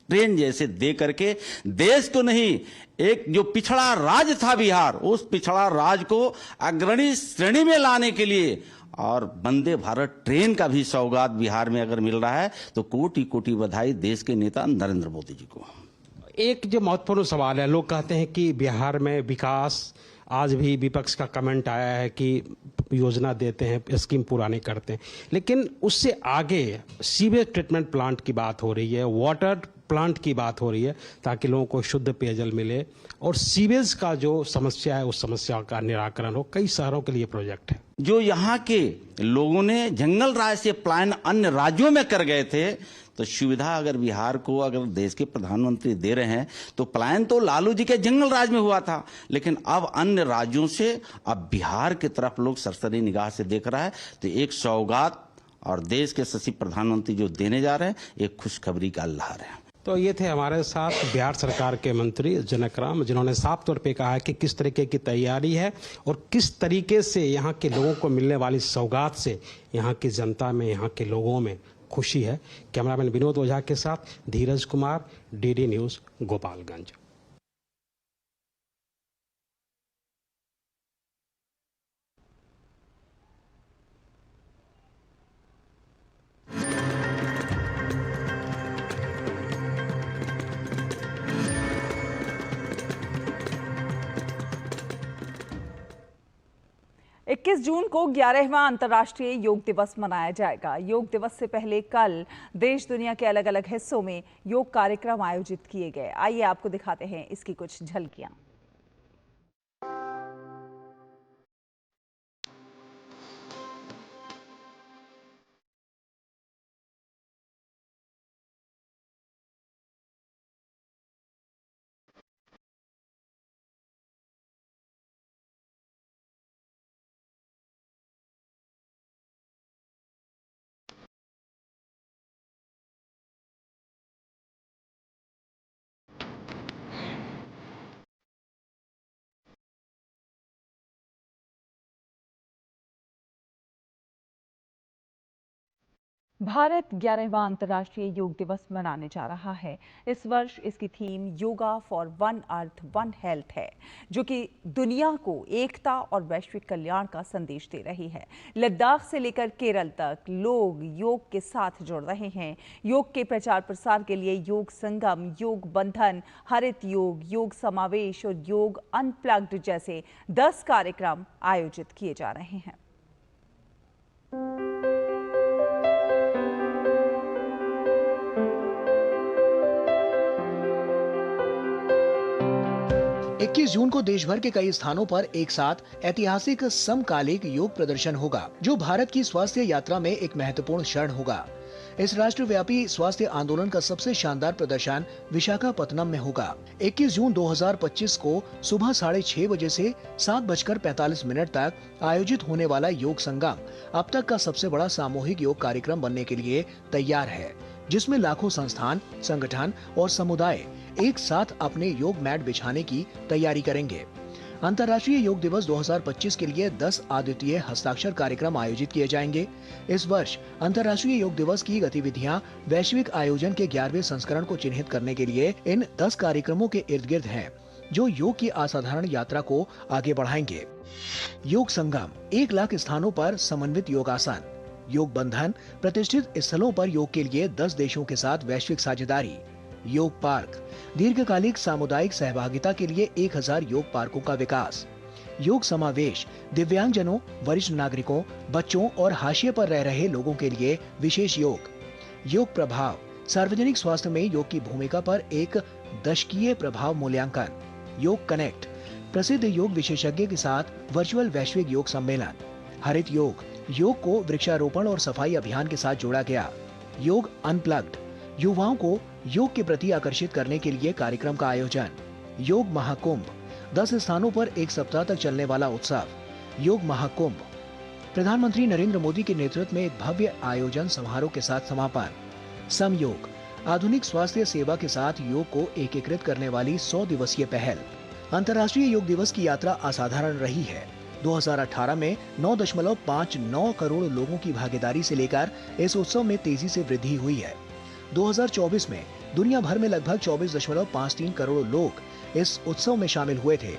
Speaker 16: ट्रेन जैसे दे करके देश को नहीं, एक जो पिछड़ा राज्य था बिहार, उस पिछड़ा राज्य को अग्रणी श्रेणी में लाने के लिए और वंदे भारत ट्रेन का भी सौगात बिहार में अगर मिल रहा है तो कोटि कोटि बधाई देश के नेता नरेंद्र मोदी जी को।
Speaker 5: एक जो महत्वपूर्ण सवाल है, लोग कहते हैं कि बिहार में विकास, आज भी विपक्ष का कमेंट आया है कि योजना देते हैं, स्कीम पूरा नहीं करते हैं, लेकिन उससे आगे सीवेज ट्रीटमेंट प्लांट की बात हो रही है, वाटर प्लांट की बात हो रही है, ताकि लोगों को शुद्ध पेयजल मिले और सीवेज का जो समस्या है उस समस्या का निराकरण हो। कई शहरों के लिए प्रोजेक्ट है।
Speaker 16: जो यहाँ के लोगों ने जंगल राज से प्लान अन्य राज्यों में कर गए थे, तो सुविधा अगर बिहार को अगर देश के प्रधानमंत्री दे रहे हैं तो पलायन तो लालू जी के जंगल राज में हुआ था, लेकिन अब अन्य राज्यों से अब बिहार की तरफ लोग सरसरी निगाह से देख रहा है। तो एक सौगात और देश के यशस्वी प्रधानमंत्री जो देने जा रहे हैं, एक खुशखबरी का लहर है।
Speaker 5: तो ये थे हमारे साथ बिहार सरकार के मंत्री जनक राम, जिन्होंने साफ तौर पे कहा है कि किस तरीके की तैयारी है और किस तरीके से यहाँ के लोगों को मिलने वाली सौगात से यहाँ की जनता में, यहाँ के लोगों में खुशी है। कैमरामैन विनोद ओझा के साथ धीरज कुमार, डीडी न्यूज, गोपालगंज।
Speaker 1: इक्कीस जून को 11वां अंतर्राष्ट्रीय योग दिवस मनाया जाएगा। योग दिवस से पहले कल देश दुनिया के अलग अलग हिस्सों में योग कार्यक्रम आयोजित किए गए। आइए आपको दिखाते हैं इसकी कुछ झलकियां। भारत 11वां अंतर्राष्ट्रीय योग दिवस मनाने जा रहा है। इस वर्ष इसकी theme yoga for one earth one health है, जो कि दुनिया को एकता और वैश्विक कल्याण का संदेश दे रही है। लद्दाख से लेकर केरल तक लोग योग के साथ जुड़ रहे हैं। योग के प्रचार प्रसार के लिए योग संगम, योग बंधन, हरित योग, योग समावेश और योग अनप्लग्ड जैसे 10 कार्यक्रम आयोजित किए जा रहे हैं।
Speaker 17: 21 जून को देश भर के कई स्थानों पर एक साथ ऐतिहासिक समकालिक योग प्रदर्शन होगा, जो भारत की स्वास्थ्य यात्रा में एक महत्वपूर्ण क्षण होगा। इस राष्ट्रव्यापी स्वास्थ्य आंदोलन का सबसे शानदार प्रदर्शन विशाखापत्तनम में होगा। 21 जून 2025 को सुबह 6:30 बजे से 7:45 तक आयोजित होने वाला योग संगम अब तक का सबसे बड़ा सामूहिक योग कार्यक्रम बनने के लिए तैयार है, जिसमें लाखों संस्थान, संगठन और समुदाय एक साथ अपने योग मैट बिछाने की तैयारी करेंगे। अंतर्राष्ट्रीय योग दिवस 2025 के लिए 10 अद्वितीय हस्ताक्षर कार्यक्रम आयोजित किए जाएंगे। इस वर्ष अंतर्राष्ट्रीय योग दिवस की गतिविधियां वैश्विक आयोजन के 11वें संस्करण को चिन्हित करने के लिए इन 10 कार्यक्रमों के इर्द गिर्द हैं, जो योग की असाधारण यात्रा को आगे बढ़ाएंगे। योग संगम, 1 लाख स्थानों पर समन्वित योगासन। योग बंधन, प्रतिष्ठित स्थलों पर योग के लिए 10 देशों के साथ वैश्विक साझेदारी। योग पार्क, दीर्घकालिक सामुदायिक सहभागिता के लिए 1000 योग पार्कों का विकास। योग समावेश, दिव्यांगजनों, वरिष्ठ नागरिकों, बच्चों और हाशिए पर रह रहे लोगों के लिए विशेष योग। योग प्रभाव, सार्वजनिक स्वास्थ्य में योग की भूमिका पर एक दशकीय प्रभाव मूल्यांकन। योग कनेक्ट, प्रसिद्ध योग विशेषज्ञ के साथ वर्चुअल वैश्विक योग सम्मेलन। हरित योग, योग को वृक्षारोपण और सफाई अभियान के साथ जोड़ा गया। योग अनप्लग्ड, युवाओं को योग के प्रति आकर्षित करने के लिए कार्यक्रम का आयोजन। योग महाकुंभ, 10 स्थानों पर 1 सप्ताह तक चलने वाला उत्सव। योग महाकुंभ, प्रधानमंत्री नरेंद्र मोदी के नेतृत्व में एक भव्य आयोजन समारोह के साथ समापन। समयोग, आधुनिक स्वास्थ्य सेवा के साथ योग को एकीकृत करने वाली 100 दिवसीय पहल। अंतर्राष्ट्रीय योग दिवस की यात्रा असाधारण रही है। 2018 में 9.59 करोड़ लोगों की भागीदारी से लेकर इस उत्सव में तेजी से वृद्धि हुई है। 2024 में दुनिया भर में लगभग 24.53 करोड़ लोग इस उत्सव में शामिल हुए थे।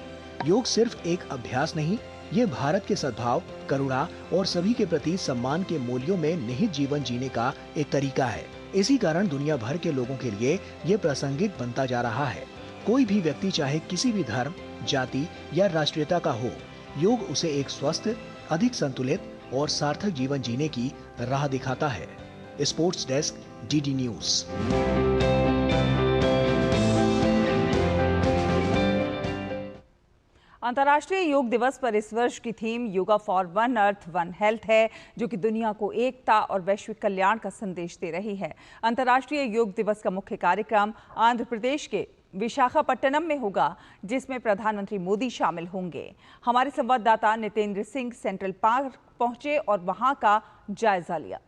Speaker 17: योग सिर्फ एक अभ्यास नहीं, ये भारत के सद्भाव, करुणा और सभी के प्रति सम्मान के मूल्यों में निहित जीवन जीने का एक तरीका है। इसी कारण दुनिया भर के लोगों के लिए ये प्रासंगिक बनता जा रहा है। कोई भी व्यक्ति चाहे किसी भी धर्म, जाति या राष्ट्रीयता का हो, योग उसे एक स्वस्थ, अधिक संतुलित और सार्थक जीवन जीने की राह दिखाता है। Sports desk, DD news.
Speaker 1: अंतर्राष्ट्रीय योग दिवस पर इस वर्ष की theme yoga for one earth one health है, जो कि दुनिया को एकता और वैश्विक कल्याण का संदेश दे रही है। अंतर्राष्ट्रीय योग दिवस का मुख्य कार्यक्रम आंध्र प्रदेश के विशाखापट्टनम में होगा, जिसमें प्रधानमंत्री मोदी शामिल होंगे। हमारे संवाददाता नितेंद्र सिंह सेंट्रल पार्क पहुंचे और वहां का जायजा लिया।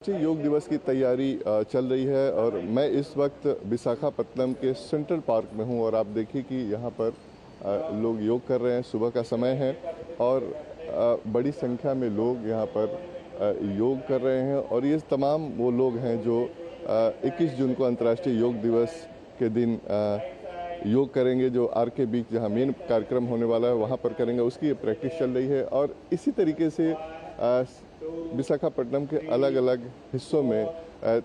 Speaker 18: योग दिवस की तैयारी चल रही है और मैं इस वक्त विशाखापट्टनम के सेंट्रल पार्क में हूं और आप देखिए कि यहां पर लोग योग कर रहे हैं। सुबह का समय है और बड़ी संख्या में लोग यहां पर योग कर रहे हैं और ये तमाम वो लोग हैं जो 21 जून को अंतर्राष्ट्रीय योग दिवस के दिन योग करेंगे, जो आरके बीच जहां मेन कार्यक्रम होने वाला है वहां पर करेंगे। उसकी प्रैक्टिस चल रही है और इसी तरीके से विशाखापट्टनम के अलग अलग हिस्सों में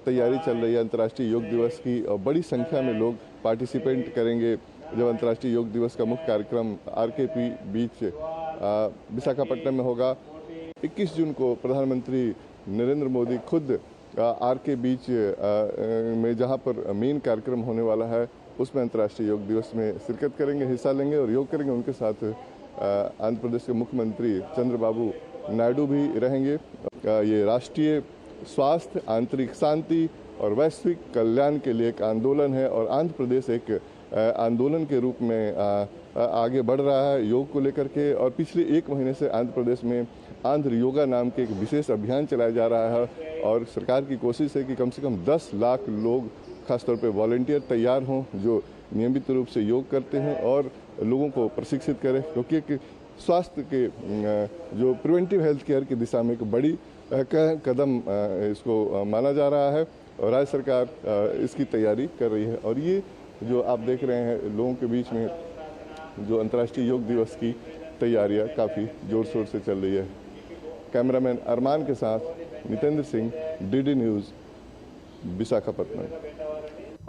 Speaker 18: तैयारी चल रही है अंतर्राष्ट्रीय योग दिवस की और बड़ी संख्या में लोग पार्टिसिपेट करेंगे जब अंतर्राष्ट्रीय योग दिवस का मुख्य कार्यक्रम आरके बीच विशाखापट्टनम में होगा। 21 जून को प्रधानमंत्री नरेंद्र मोदी खुद आरके बीच में जहां पर मेन कार्यक्रम होने वाला है उसमें अंतर्राष्ट्रीय योग दिवस में शिरकत करेंगे, हिस्सा लेंगे और योग करेंगे। उनके साथ आंध्र प्रदेश के मुख्यमंत्री चंद्रबाबू नायडू भी रहेंगे। ये राष्ट्रीय स्वास्थ्य, आंतरिक शांति और वैश्विक कल्याण के लिए एक आंदोलन है और आंध्र प्रदेश एक आंदोलन के रूप में आगे बढ़ रहा है योग को लेकर के। और पिछले 1 महीने से आंध्र प्रदेश में आंध्र योगा नाम के एक विशेष अभियान चलाया जा रहा है और सरकार की कोशिश है कि कम से कम 10 लाख लोग, खासतौर पे वॉलंटियर तैयार हों जो नियमित रूप से योग करते हैं और लोगों को प्रशिक्षित करें, क्योंकि एक स्वास्थ्य के जो प्रिवेंटिव हेल्थ केयर की दिशा में एक बड़ी कदम इसको माना जा रहा है और राज्य सरकार इसकी तैयारी कर रही है। और ये जो आप देख रहे हैं लोगों के बीच में जो अंतर्राष्ट्रीय योग दिवस की तैयारियां काफ़ी जोर शोर से चल रही है। कैमरामैन अरमान के साथ नितेंद्र सिंह, डीडी न्यूज़, विशाखापट्टनम।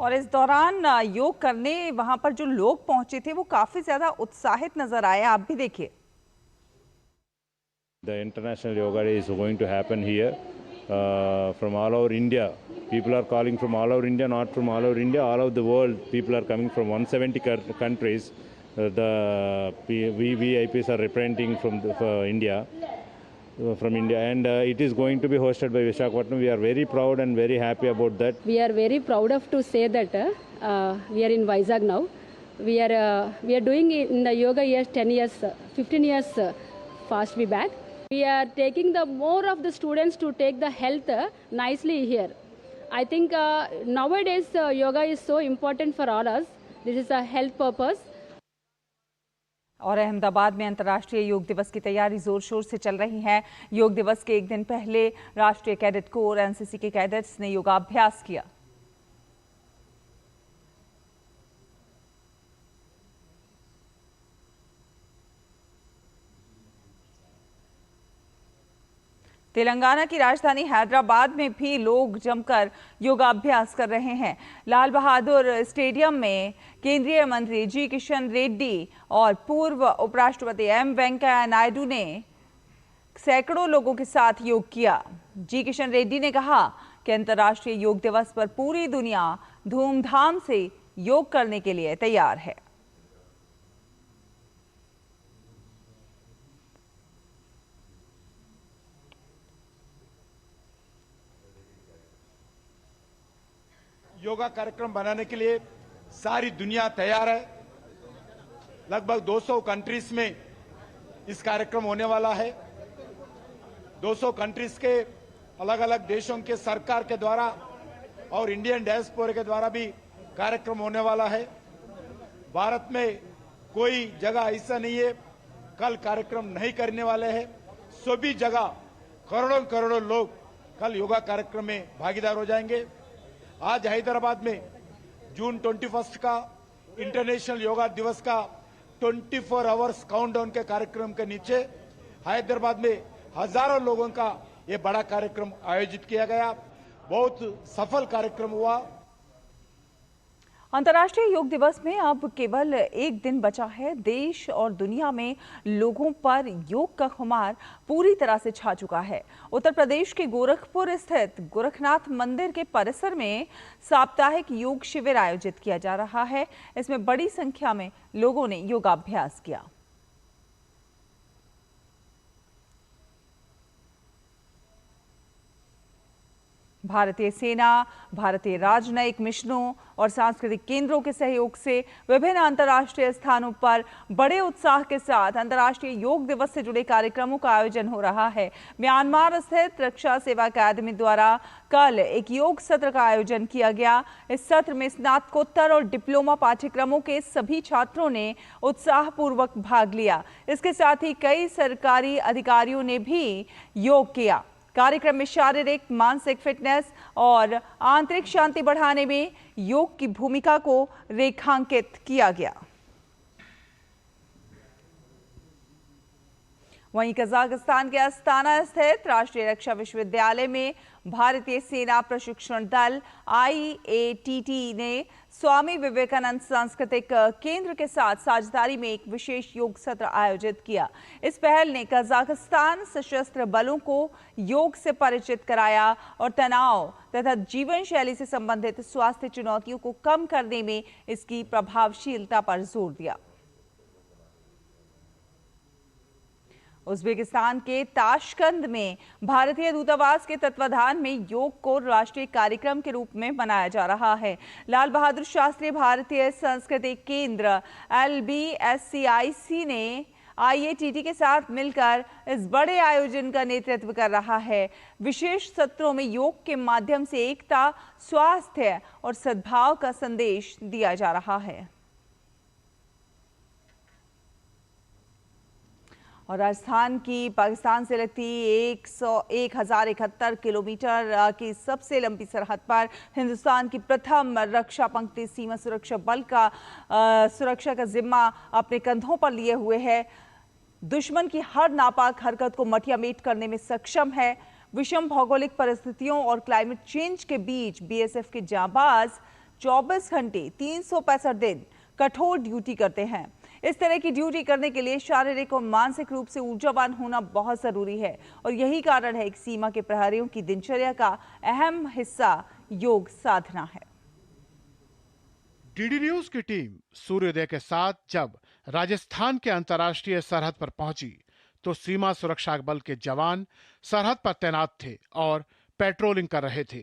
Speaker 1: और इस दौरान योग करने वहां पर जो लोग पहुंचे थे वो काफी ज्यादा उत्साहित नजर आए, आप भी देखिए।
Speaker 19: The International Yoga Day is going to happen here from all over India. People are calling from all over India, not from all over India, all over the world. People are coming from 170 countries. The VIPs are representing from India. And it is going to be hosted by Visakhapatnam. We are very proud and very happy about that.
Speaker 20: We are very proud of to say that we are in Vizag now. We are doing in the yoga years 10 years, 15 years fast we back. We are taking the more of the students to take the health nicely here. I think nowadays yoga is so important for all us. This is a health purpose.
Speaker 1: और अहमदाबाद में अंतर्राष्ट्रीय योग दिवस की तैयारी जोर शोर से चल रही है। योग दिवस के एक दिन पहले राष्ट्रीय कैडेट कोर एनसीसी के कैडेट्स ने योगाभ्यास किया। तेलंगाना की राजधानी हैदराबाद में भी लोग जमकर योगाभ्यास कर रहे हैं। लाल बहादुर स्टेडियम में केंद्रीय मंत्री जी किशन रेड्डी और पूर्व उपराष्ट्रपति एम वेंकैया नायडू ने सैकड़ों लोगों के साथ योग किया। जी किशन रेड्डी ने कहा कि अंतर्राष्ट्रीय योग दिवस पर पूरी दुनिया धूमधाम से योग करने के लिए तैयार है।
Speaker 21: योगा कार्यक्रम बनाने के लिए सारी दुनिया तैयार है। लगभग 200 कंट्रीज में इस कार्यक्रम होने वाला है। 200 कंट्रीज के अलग अलग देशों के सरकार के द्वारा और इंडियन डायस्पोरा के द्वारा भी कार्यक्रम होने वाला है। भारत में कोई जगह ऐसा नहीं है कल कार्यक्रम नहीं करने वाले हैं। सभी जगह करोड़ों करोड़ों लोग कल योगा कार्यक्रम में भागीदार हो जाएंगे। आज हैदराबाद में जून 21 का इंटरनेशनल योगा दिवस का 24 आवर्स काउंटडाउन के कार्यक्रम के नीचे हैदराबाद में हजारों लोगों का ये बड़ा कार्यक्रम आयोजित किया गया। बहुत सफल कार्यक्रम हुआ।
Speaker 1: अंतर्राष्ट्रीय योग दिवस में अब केवल एक दिन बचा है। देश और दुनिया में लोगों पर योग का खुमार पूरी तरह से छा चुका है। उत्तर प्रदेश के गोरखपुर स्थित गोरखनाथ मंदिर के परिसर में साप्ताहिक योग शिविर आयोजित किया जा रहा है। इसमें बड़ी संख्या में लोगों ने योगाभ्यास किया। भारतीय सेना, भारतीय राजनयिक मिशनों और सांस्कृतिक केंद्रों के सहयोग से विभिन्न अंतर्राष्ट्रीय स्थानों पर बड़े उत्साह के साथ अंतर्राष्ट्रीय योग दिवस से जुड़े कार्यक्रमों का आयोजन हो रहा है। म्यांमार स्थित रक्षा सेवा अकादमी द्वारा कल एक योग सत्र का आयोजन किया गया। इस सत्र में स्नातकोत्तर और डिप्लोमा पाठ्यक्रमों के सभी छात्रों ने उत्साहपूर्वक भाग लिया। इसके साथ ही कई सरकारी अधिकारियों ने भी योग किया। कार्यक्रम में शारीरिक, मानसिक फिटनेस और आंतरिक शांति बढ़ाने में योग की भूमिका को रेखांकित किया गया। वहीं कजाकिस्तान के अस्ताना स्थित राष्ट्रीय रक्षा विश्वविद्यालय में भारतीय सेना प्रशिक्षण दल IATT ने स्वामी विवेकानंद सांस्कृतिक केंद्र के साथ साझेदारी में एक विशेष योग सत्र आयोजित किया। इस पहल ने कजाकिस्तान सशस्त्र बलों को योग से परिचित कराया और तनाव तथा जीवन शैली से संबंधित स्वास्थ्य चुनौतियों को कम करने में इसकी प्रभावशीलता पर जोर दिया। उज्बेकिस्तान के ताशकंद में भारतीय दूतावास के तत्वाधान में योग को राष्ट्रीय कार्यक्रम के रूप में मनाया जा रहा है। लाल बहादुर शास्त्री भारतीय सांस्कृतिक केंद्र LBSCIC ने IATT के साथ मिलकर इस बड़े आयोजन का नेतृत्व कर रहा है। विशेष सत्रों में योग के माध्यम से एकता, स्वास्थ्य और सद्भाव का संदेश दिया जा रहा है। और राजस्थान की पाकिस्तान से लगती 1071 किलोमीटर की सबसे लंबी सरहद पर हिंदुस्तान की प्रथम रक्षा पंक्ति सीमा सुरक्षा बल का सुरक्षा का जिम्मा अपने कंधों पर लिए हुए है। दुश्मन की हर नापाक हरकत को मटियामेट करने में सक्षम है। विषम भौगोलिक परिस्थितियों और क्लाइमेट चेंज के बीच BSF के जांबाज 24 घंटे 365 दिन कठोर ड्यूटी करते हैं। इस तरह की ड्यूटी करने के लिए शारीरिक और मानसिक रूप से ऊर्जावान होना बहुत जरूरी है और यही कारण है कि सीमा के प्रहरियों की दिनचर्या का अहम हिस्सा योग साधना है।
Speaker 2: DD न्यूज की टीम सूर्योदय के साथ जब राजस्थान के अंतर्राष्ट्रीय सरहद पर पहुंची तो सीमा सुरक्षा बल के जवान सरहद पर तैनात थे और पेट्रोलिंग कर रहे थे।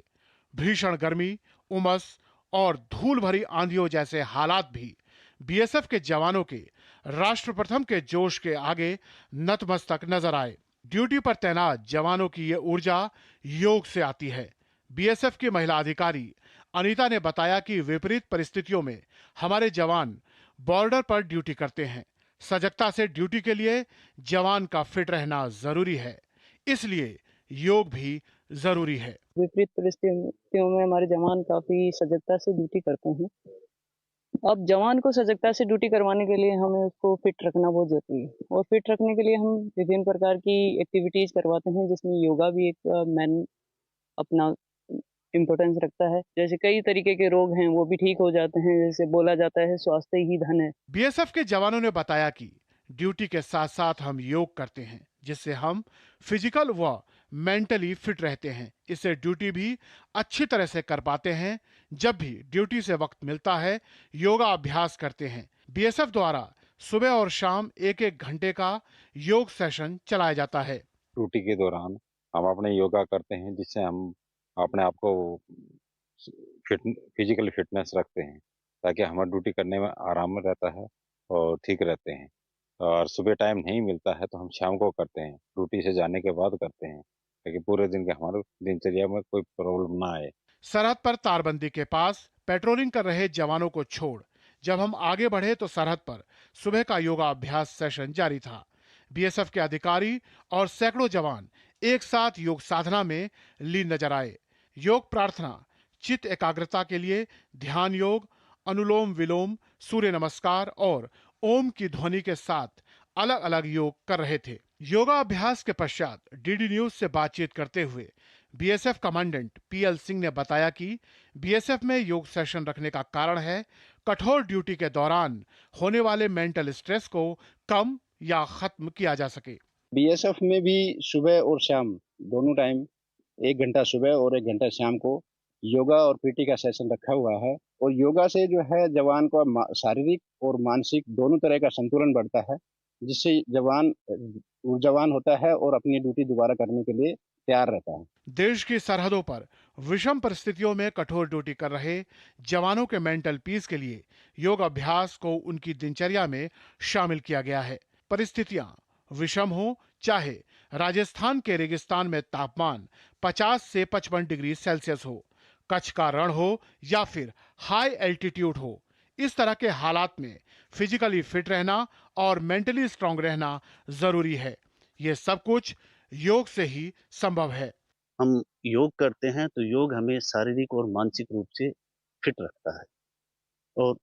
Speaker 2: भीषण गर्मी, उमस और धूल भरी आंधियों जैसे हालात भी BSF के जवानों के राष्ट्र प्रथम के जोश के आगे नतमस्तक नजर आए। ड्यूटी पर तैनात जवानों की ये ऊर्जा योग से आती है। BSF की महिला अधिकारी अनीता ने बताया कि विपरीत परिस्थितियों में हमारे जवान बॉर्डर पर ड्यूटी करते हैं। सजगता से ड्यूटी के लिए जवान का फिट रहना जरूरी है, इसलिए योग भी जरूरी है।
Speaker 22: विपरीत परिस्थितियों में हमारे जवान काफी सजगता से ड्यूटी करते हैं। अब जवान को सजगता से ड्यूटी करवाने के लिए हमें उसको फिट रखना बहुत जरूरी है और फिट रखने के लिए हम विभिन्न प्रकार की एक्टिविटीज करवाते हैं, जिसमें योगा भी एक मेन अपना इम्पोर्टेंस रखता है। जैसे कई तरीके के रोग हैं वो भी ठीक हो जाते हैं। जैसे बोला जाता है स्वास्थ्य ही धन है।
Speaker 2: BSF के जवानों ने बताया कि ड्यूटी के साथ साथ हम योग करते हैं, जिससे हम फिजिकल व मेंटली फिट रहते हैं। इससे ड्यूटी भी अच्छी तरह से कर पाते हैं। जब भी ड्यूटी से वक्त मिलता है योगा अभ्यास करते हैं। BSF द्वारा सुबह और शाम 1-1 घंटे का योग सेशन चलाया जाता है।
Speaker 23: ड्यूटी के दौरान हम अपने योगा करते हैं, जिससे हम अपने आप को फिजिकल फिटनेस रखते हैं, ताकि हमारा ड्यूटी करने में आराम रहता है और ठीक रहते हैं। और सुबह टाइम नहीं मिलता है तो हम शाम को करते हैं, ड्यूटी से जाने के बाद करते हैं, ताकि पूरे दिन के हमारे दिनचर्या में कोई प्रॉब्लम ना आए।
Speaker 2: सरहद पर तारबंदी के पास पेट्रोलिंग कर रहे जवानों को छोड़ जब हम आगे बढ़े तो सरहद पर सुबह का योगा अभ्यास सेशन जारी था। BSF के अधिकारी और सैकड़ों जवान एक साथ योग साधना में लीन नजर आए। योग प्रार्थना, चित्त एकाग्रता के लिए ध्यान योग, अनुलोम विलोम, सूर्य नमस्कार और ओम की ध्वनि के साथ अलग अलग योग कर रहे थे। योगा अभ्यास के पश्चात DD न्यूज से बातचीत करते हुए बीएसएफ कमांडेंट पीएल सिंह ने बताया कि बीएसएफ में योग सेशन रखने का कारण है कठोर ड्यूटी के दौरान होने वाले मेंटल स्ट्रेस को कम या खत्म किया जा सके।
Speaker 3: बीएसएफ में भी सुबह और शाम दोनों टाइम 1 घंटा सुबह और 1 घंटा शाम को योगा और पीटी का सेशन रखा हुआ है और योगा से जो है जवान का शारीरिक और मानसिक दोनों तरह का संतुलन बढ़ता है, जिससे जवान ऊर्जावान होता है और अपनी ड्यूटी दोबारा करने के लिए तैयार रहता है।
Speaker 2: देश की सरहदों पर विषम परिस्थितियों में कठोर ड्यूटी कर रहे जवानों के मेंटल पीस के लिए योग अभ्यास को उनकी दिनचर्या में शामिल किया गया है। परिस्थितियां विषम हो, चाहे राजस्थान के रेगिस्तान में तापमान 50 से 55 डिग्री सेल्सियस हो, कच्छ का रण हो या फिर हाई एल्टीट्यूड हो, इस तरह के हालात में फिजिकली फिट रहना और मेंटली स्ट्रांग रहना जरूरी है। ये सब कुछ योग से ही संभव है।
Speaker 4: हम योग करते हैं तो योग हमें शारीरिक और मानसिक रूप से फिट रखता है और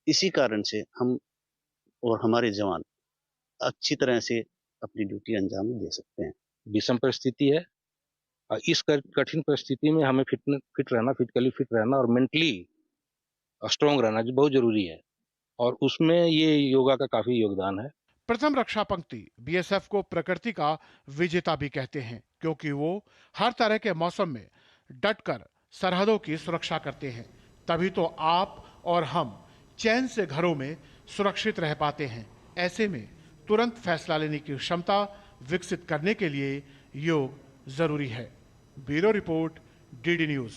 Speaker 4: इसी कारण से हम और हमारे जवान अच्छी तरह से अपनी ड्यूटी अंजाम दे सकते हैं।
Speaker 23: विषम परिस्थिति है, इस कठिन परिस्थिति में हमें फिट रहना, फिजिकली फिट रहना और मेंटली स्ट्रांग रहना जो बहुत जरूरी है और उसमें ये योगा का काफी योगदान है।
Speaker 2: प्रथम रक्षा पंक्ति बीएसएफ को प्रकृति का विजेता भी कहते हैं, क्योंकि वो हर तरह के मौसम में डटकर सरहदों की सुरक्षा करते हैं। तभी तो आप और हम चैन से घरों में सुरक्षित रह पाते हैं। ऐसे में तुरंत फैसला लेने की क्षमता विकसित करने के लिए योग जरूरी है। Bureau report, DD news.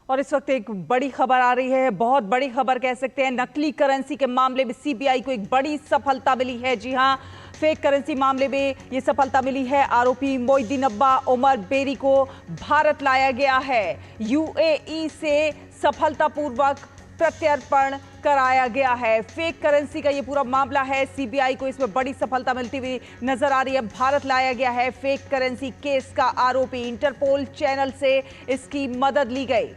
Speaker 1: और इस वक्त एक बड़ी खबर आ रही है, बहुत बड़ी खबर कह सकते हैं। नकली करेंसी के मामले में सीबीआई को एक बड़ी सफलता मिली है। जी हां, फेक करेंसी मामले में ये सफलता मिली है। आरोपी मोइनुद्दीन अब्बा उमर बेरी को भारत लाया गया है। यूएई से सफलतापूर्वक प्रत्यर्पण कराया गया है। फेक करेंसी का ये पूरा मामला है। सीबीआई को इसमें बड़ी सफलता मिलती हुई नजर आ रही है। भारत लाया गया है फेक करेंसी केस का आरोपी। इंटरपोल चैनल से इसकी मदद ली गई।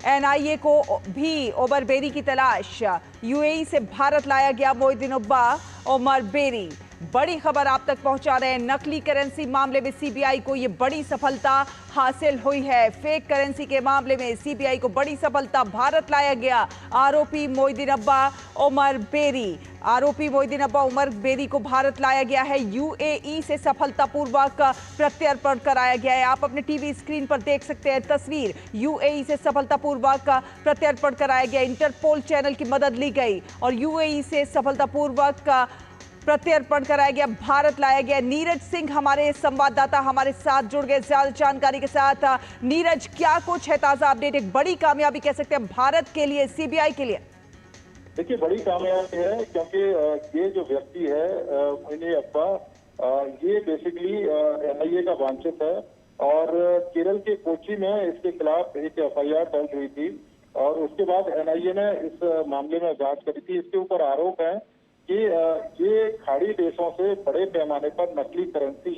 Speaker 1: एनआईए को भी उमर बेरी की तलाश। यूएई से भारत लाया गया मोइनुद्दीन अब्बा उमर बेरी। बड़ी खबर आप तक पहुंचा रहे हैं। नकली करेंसी मामले में सीबीआई को यह बड़ी सफलता हासिल हुई है। फेक करेंसी के मामले में सीबीआई को बड़ी सफलता। भारत लाया गया आरोपी मोइनुद्दीन अब्बा उमर बेरी। आरोपी मोइनुद्दीन अब्बा उमर बेरी को भारत लाया गया है। यूएई से सफलतापूर्वक प्रत्यर्पण कराया गया है। आप अपने टीवी स्क्रीन पर देख सकते हैं तस्वीर। यूएई से सफलतापूर्वक प्रत्यर्पण कराया गया। इंटरपोल चैनल की मदद ली गई और यूएई से सफलतापूर्वक प्रत्यर्पण कराया गया। भारत लाया गया। नीरज सिंह हमारे संवाददाता हमारे साथ जुड़ गए ज्यादा जानकारी के साथ। नीरज, क्या कुछ है ताजा अपडेट? एक बड़ी कामयाबी कह सकते हैं भारत के लिए, सीबीआई के लिए।
Speaker 8: देखिए, बड़ी कामयाबी है क्योंकि ये जो व्यक्ति है मोइनुद्दीन अब्बा, ये बेसिकली एनआईए का वांछित है और केरल के कोची में इसके खिलाफ एक एफआईआर दर्ज हुई थी और उसके बाद एनआईए ने इस मामले में जांच करी थी। इसके ऊपर आरोप है कि ये खाड़ी देशों से बड़े पैमाने पर नकली करेंसी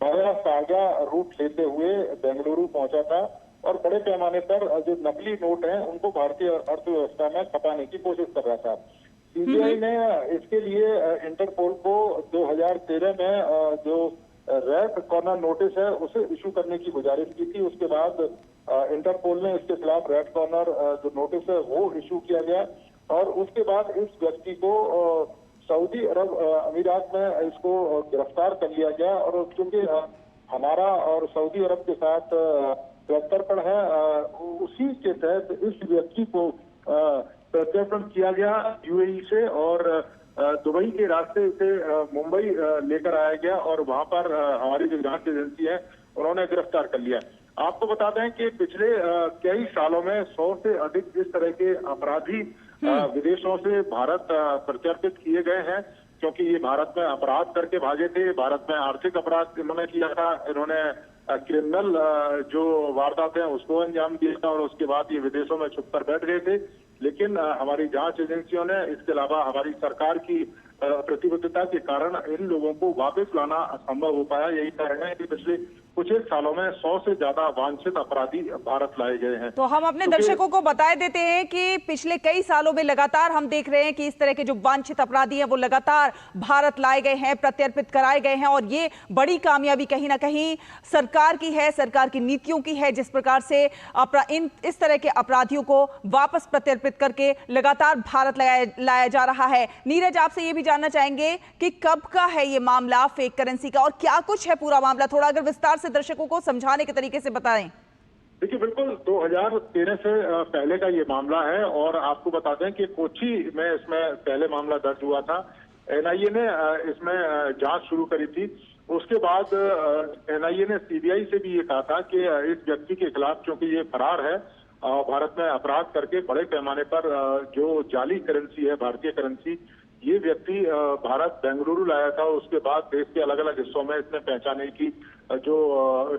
Speaker 8: बड़ा ताजा रूट लेते हुए बेंगलुरु पहुंचा था और बड़े पैमाने पर जो नकली नोट हैं उनको भारतीय अर्थव्यवस्था में खपाने की कोशिश कर रहा था। सीबीआई ने इसके लिए इंटरपोल को 2013 में जो रेड कॉर्नर नोटिस है उसे इशू करने की गुजारिश की थी। उसके बाद इंटरपोल ने इसके खिलाफ रेड कॉर्नर जो नोटिस है वो इशू किया गया और उसके बाद इस व्यक्ति को सऊदी अरब अमीरात में इसको गिरफ्तार कर लिया गया और क्योंकि हमारा और सऊदी अरब के साथ प्रत्यर्पण है, उसी के तहत इस व्यक्ति को प्रत्यर्पण किया गया यूएई से और दुबई के रास्ते से मुंबई लेकर आया गया और वहां पर हमारी जो जांच एजेंसी है उन्होंने गिरफ्तार कर लिया। आपको बता दें कि पिछले कई सालों में 100 से अधिक इस तरह के अपराधी विदेशों से भारत प्रत्यर्पित किए गए हैं क्योंकि ये भारत में अपराध करके भागे थे। भारत में आर्थिक अपराध इन्होंने किया था, इन्होंने क्रिमिनल जो वारदातें हैं उसको अंजाम दिया था और उसके बाद ये विदेशों में छुप कर बैठ गए थे। लेकिन हमारी जांच एजेंसियों ने, इसके अलावा हमारी सरकार की प्रतिबद्धता के कारण इन लोगों को वापस लाना संभव हो पाया। यही कारण है कि पिछले कुछ एक सालों में 100 से ज्यादा वांछित अपराधी भारत लाए गए हैं।
Speaker 1: तो हम अपने दर्शकों को बता देते हैं कि पिछले कई सालों में लगातार हम देख रहे हैं कि इस तरह के जो वांछित अपराधी हैं वो लगातार भारत लाए गए हैं, प्रत्यर्पित कराए गए हैं, और ये बड़ी कामयाबी कहीं ना कहीं सरकार की है, सरकार की नीतियों की है, जिस प्रकार से इस तरह के अपराधियों को वापस प्रत्यर्पित करके लगातार भारत लाया जा रहा है। नीरज, आपसे ये भी जानना चाहेंगे कि कब का है ये मामला फेक करेंसी का, और क्या कुछ है पूरा मामला, थोड़ा अगर विस्तार से दर्शकों को समझाने के तरीके से बताएं।
Speaker 8: देखिए, बिल्कुल 2013 से पहले का ये मामला है, और आपको बता दें कि कोच्चि में इसमें पहले मामला दर्ज हुआ था। एनआईए ने इसमें जांच शुरू करी थी। उसके बाद एनआईए ने सीबीआई से भी ये कहा था कि इस व्यक्ति के खिलाफ, क्योंकि ये फरार है, भारत में अपराध करके बड़े पैमाने पर जो जाली करेंसी है, भारतीय करेंसी, ये व्यक्ति भारत बेंगलुरु लाया था। उसके बाद देश के अलग अलग हिस्सों में इसने पहचाने की जो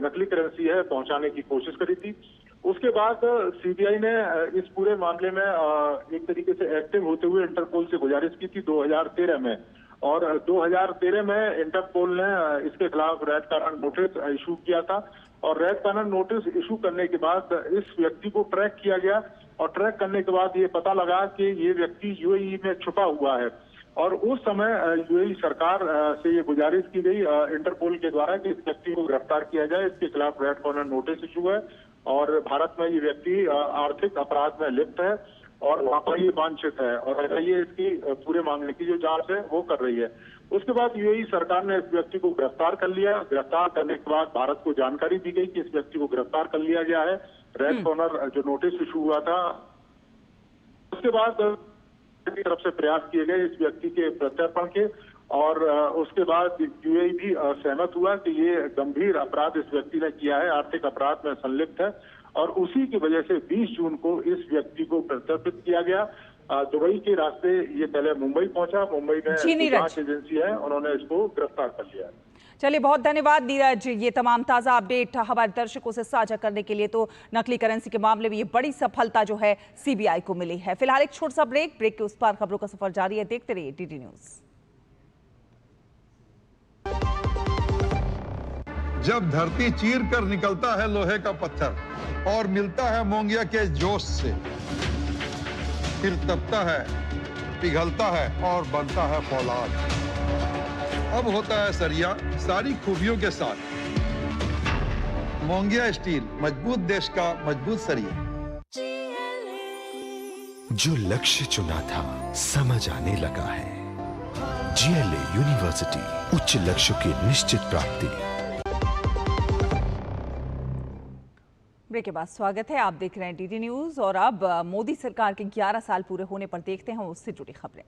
Speaker 8: नकली करेंसी है पहुंचाने की कोशिश करी थी। उसके बाद सीबीआई ने इस पूरे मामले में एक तरीके से एक्टिव होते हुए इंटरपोल से गुजारिश की थी 2013 में, और 2013 में इंटरपोल ने इसके खिलाफ रेड कॉर्नर नोटिस इशू किया था, और रेड कॉर्नर नोटिस इशू करने के बाद इस व्यक्ति को ट्रैक किया गया, और ट्रैक करने के बाद ये पता लगा कि ये व्यक्ति यूएई में छुपा हुआ है। और उस समय यूएई सरकार से ये गुजारिश की गई इंटरपोल के द्वारा कि इस व्यक्ति को गिरफ्तार किया जाए, इसके खिलाफ रेड कॉर्नर नोटिस इशू है, और भारत में ये व्यक्ति आर्थिक अपराध में लिप्त है और वहां पर ये वांछित है, और ये इसकी पूरे मामले की जो जांच है वो कर रही है। उसके बाद यूएई सरकार ने इस व्यक्ति को गिरफ्तार कर लिया। गिरफ्तार करने के बाद भारत को जानकारी दी गई कि इस व्यक्ति को गिरफ्तार कर लिया गया है। रेड कॉर्नर जो नोटिस इशू हुआ था, उसके बाद की तरफ से प्रयास किए गए इस व्यक्ति के प्रत्यर्पण के, और उसके बाद यूएई भी सहमत हुआ कि ये गंभीर अपराध इस व्यक्ति ने किया है, आर्थिक अपराध में संलिप्त है, और उसी की वजह से 20 जून को इस व्यक्ति को प्रत्यर्पित किया गया। दुबई के रास्ते ये पहले मुंबई पहुंचा। मुंबई में जांच एजेंसी है, उन्होंने इसको गिरफ्तार कर लिया।
Speaker 1: चलिए, बहुत धन्यवाद नीरज, ये तमाम ताज़ा अपडेट हमारे दर्शकों से साझा करने के लिए। तो नकली करेंसी के मामले में ये बड़ी सफलता जो है सीबीआई को मिली है। फिलहाल एक छोटा सा ब्रेक के उस पार खबरों का सफर जारी है। देखते रहिए डीडी न्यूज।
Speaker 13: जब धरती चीर कर निकलता है लोहे का पत्थर और मिलता है मोंगिया के जोश से, फिर तपता है, पिघलता है और बनता है फौलाद। अब होता है सरिया सारी खूबियों के साथ। मोंगिया स्टील, मजबूत देश का मजबूत सरिया।
Speaker 14: जो लक्ष्य चुना था समझ आने लगा है। जीएलए यूनिवर्सिटी, उच्च लक्ष्य की निश्चित प्राप्ति।
Speaker 1: ब्रेक के बाद स्वागत है, आप देख रहे हैं डीडी न्यूज, और अब मोदी सरकार के 11 साल पूरे होने पर देखते हैं उससे जुड़ी खबरें।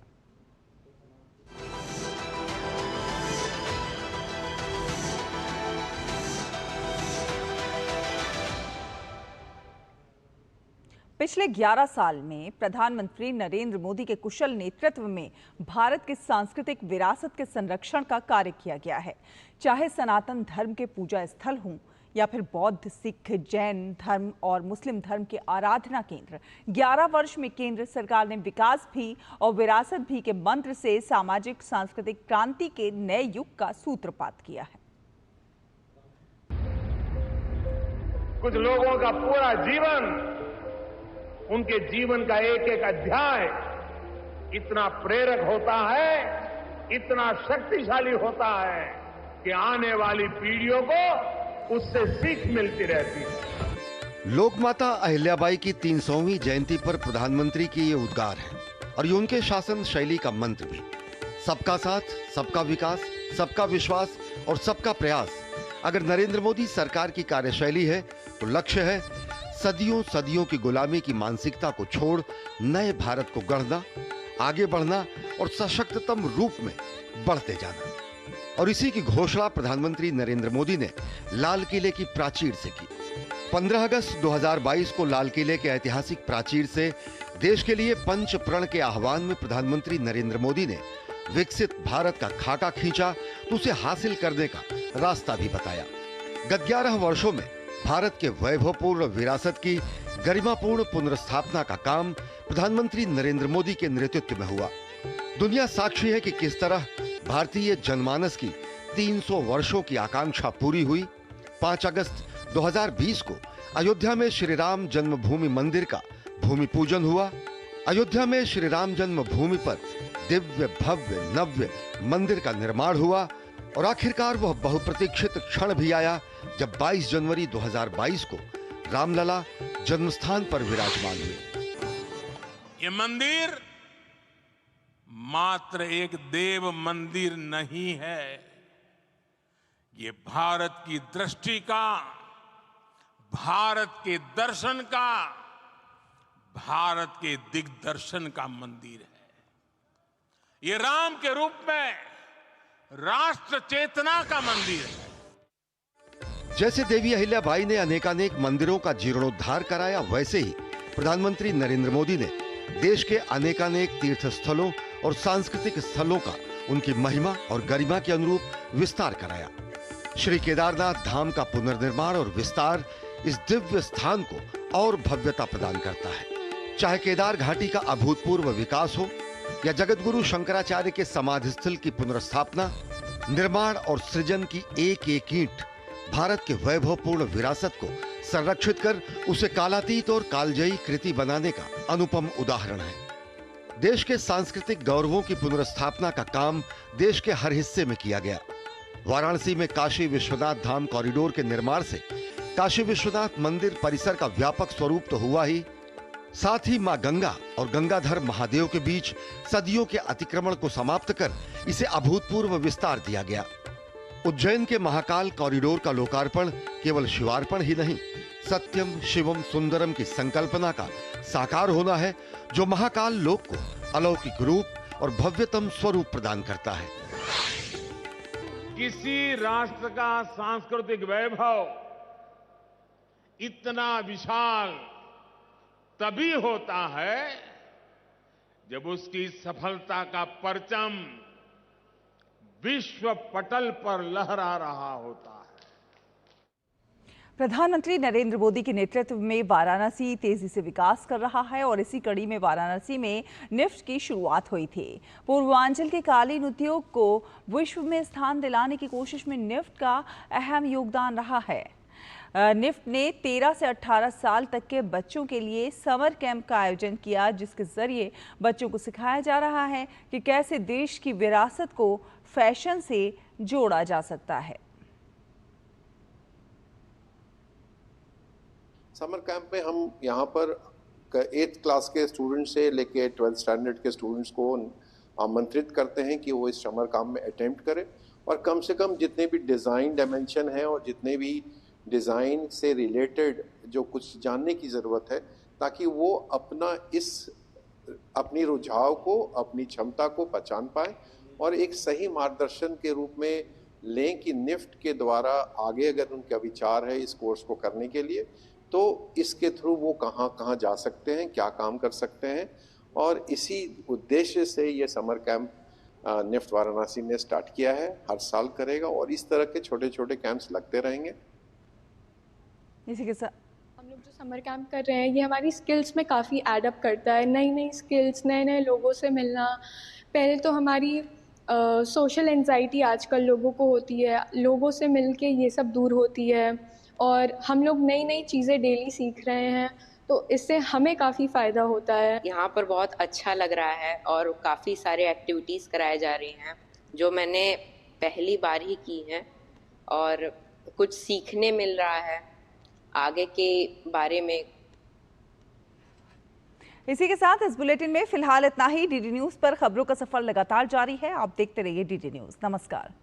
Speaker 1: पिछले 11 साल में प्रधानमंत्री नरेंद्र मोदी के कुशल नेतृत्व में भारत की सांस्कृतिक विरासत के संरक्षण का कार्य किया गया है। चाहे सनातन धर्म के पूजा स्थल हों या फिर बौद्ध, सिख, जैन धर्म और मुस्लिम धर्म के आराधना केंद्र, 11 वर्ष में केंद्र सरकार ने विकास भी और विरासत भी के मंत्र से सामाजिक सांस्कृतिक क्रांति के नए युग का सूत्रपात किया है।
Speaker 6: कुछ लोगों का पूरा जीवन, उनके जीवन का एक एक अध्याय इतना प्रेरक होता है, इतना शक्तिशाली होता है कि आने वाली पीढ़ियों को उससे सीख मिलती रहती है।
Speaker 7: लोकमाता अहिल्याबाई की 300वीं जयंती पर प्रधानमंत्री की ये उद्गार है, और ये उनके शासन शैली का मंत्र भी। सबका साथ, सबका विकास, सबका विश्वास और सबका प्रयास अगर नरेंद्र मोदी सरकार की कार्यशैली है तो लक्ष्य है सदियों सदियों की गुलामी की मानसिकता को छोड़ नए भारत को गढ़ना, आगे बढ़ना और सशक्ततम रूप में बढ़ते जाना। और इसी की घोषणा प्रधानमंत्री नरेंद्र मोदी ने लाल किले की प्राचीर से की। 15 अगस्त 2022 को लाल किले के ऐतिहासिक प्राचीर से देश के लिए पंच प्रण के आह्वान में प्रधानमंत्री नरेंद्र मोदी ने विकसित भारत का खाका खींचा तो उसे हासिल करने का रास्ता भी बताया। गत 11 वर्षों में भारत के वैभवपूर्ण विरासत की गरिमापूर्ण पुनर्स्थापना का काम प्रधानमंत्री नरेंद्र मोदी के नेतृत्व में हुआ। दुनिया साक्षी है कि किस तरह भारतीय जनमानस की 300 वर्षों की आकांक्षा पूरी हुई, 5 अगस्त 2020 को अयोध्या में श्री राम जन्मभूमि मंदिर का भूमि पूजन हुआ। अयोध्या में श्री राम जन्मभूमि पर दिव्य भव्य नव्य मंदिर का निर्माण हुआ और आखिरकार वह बहुप्रतीक्षित क्षण भी आया जब 22 जनवरी 2022 को रामलला जन्मस्थान पर विराजमान हुए।
Speaker 9: ये मंदिर मात्र एक देव मंदिर नहीं है, ये भारत की दृष्टि का, भारत के दर्शन का, भारत के दिग्दर्शन का मंदिर है। ये राम के रूप में राष्ट्र चेतना का मंदिर है।
Speaker 7: जैसे देवी अहिल्याबाई ने अनेकानेक मंदिरों का जीर्णोद्धार कराया, वैसे ही प्रधानमंत्री नरेंद्र मोदी ने देश के अनेकानेक तीर्थ स्थलों और सांस्कृतिक स्थलों का उनकी महिमा और गरिमा के अनुरूप विस्तार कराया। श्री केदारनाथ धाम का पुनर्निर्माण और विस्तार इस दिव्य स्थान को और भव्यता प्रदान करता है। चाहे केदार घाटी का अभूतपूर्व विकास हो या जगतगुरु शंकराचार्य के समाधि स्थल की पुनर्स्थापना, निर्माण और सृजन की एक एक ईंट भारत के वैभवपूर्ण विरासत को संरक्षित कर उसे कालातीत और कालजयी कृति बनाने का अनुपम उदाहरण है। देश के सांस्कृतिक गौरवों की पुनर्स्थापना का काम देश के हर हिस्से में किया गया। वाराणसी में काशी विश्वनाथ धाम कॉरिडोर के निर्माण से काशी विश्वनाथ मंदिर परिसर का व्यापक स्वरूप तो हुआ ही, साथ ही मां गंगा और गंगाधर महादेव के बीच सदियों के अतिक्रमण को समाप्त कर इसे अभूतपूर्व विस्तार दिया गया। उज्जैन के महाकाल कॉरिडोर का लोकार्पण केवल शिवार्पण ही नहीं, सत्यम शिवम सुंदरम की संकल्पना का साकार होना है, जो महाकाल लोक को अलौकिक रूप और भव्यतम स्वरूप प्रदान करता है।
Speaker 6: किसी राष्ट्र का सांस्कृतिक वैभव इतना विशाल तभी होता है जब उसकी सफलता का परचम विश्व पटल पर लहरा रहा होता है।
Speaker 1: प्रधानमंत्री नरेंद्र मोदी के नेतृत्व में वाराणसी तेजी से विकास कर रहा है और इसी कड़ी में वाराणसी में निफ्ट की शुरुआत हुई थी। पूर्वांचल के कालीन उद्योग को विश्व में स्थान दिलाने की कोशिश में निफ्ट का अहम योगदान रहा है। निफ्ट ने 13 से 18 साल तक के बच्चों के लिए समर कैंप का आयोजन किया, जिसके जरिए बच्चों को सिखाया जा रहा है कि कैसे देश की विरासत को फैशन से जोड़ा जा सकता है।
Speaker 10: समर कैंप में हम यहाँ पर 8th क्लास के स्टूडेंट से लेके 12th स्टैंडर्ड के स्टूडेंट्स को आमंत्रित करते हैं कि वो इस समर कैंप में अटेम्प्ट करें और कम से कम जितने भी डिज़ाइन डायमेंशन है और जितने भी डिज़ाइन से रिलेटेड जो कुछ जानने की ज़रूरत है, ताकि वो अपनी रुझाव को, अपनी क्षमता को पहचान पाए और एक सही मार्गदर्शन के रूप में लें कि निफ्ट के द्वारा आगे अगर उनका विचार है इस कोर्स को करने के लिए, तो इसके थ्रू वो कहाँ कहाँ जा सकते हैं, क्या काम कर सकते हैं। और इसी उद्देश्य से ये समर कैंप निफ्ट वाराणसी ने स्टार्ट किया है, हर साल करेगा और इस तरह के छोटे छोटे कैंप्स लगते रहेंगे।
Speaker 11: इसी के साथ हम लोग जो समर कैंप कर रहे हैं ये हमारी स्किल्स में काफ़ी एडअप करता है। नई नई स्किल्स, नए नए लोगों से मिलना। पहले तो हमारी सोशल एंजाइटी आजकल लोगों को होती है, लोगों से मिलके ये सब दूर होती है और हम लोग नई नई चीज़ें डेली सीख रहे हैं, तो इससे हमें काफ़ी फ़ायदा होता है।
Speaker 24: यहाँ पर बहुत अच्छा लग रहा है और काफ़ी सारे एक्टिविटीज़ कराए जा रही हैं जो मैंने पहली बार ही की हैं और कुछ सीखने मिल रहा है आगे के बारे में।
Speaker 1: इसी के साथ इस बुलेटिन में फिलहाल इतना ही। डीडी न्यूज़ पर खबरों का सफर लगातार जारी है। आप देखते रहिए डीडी न्यूज़। नमस्कार।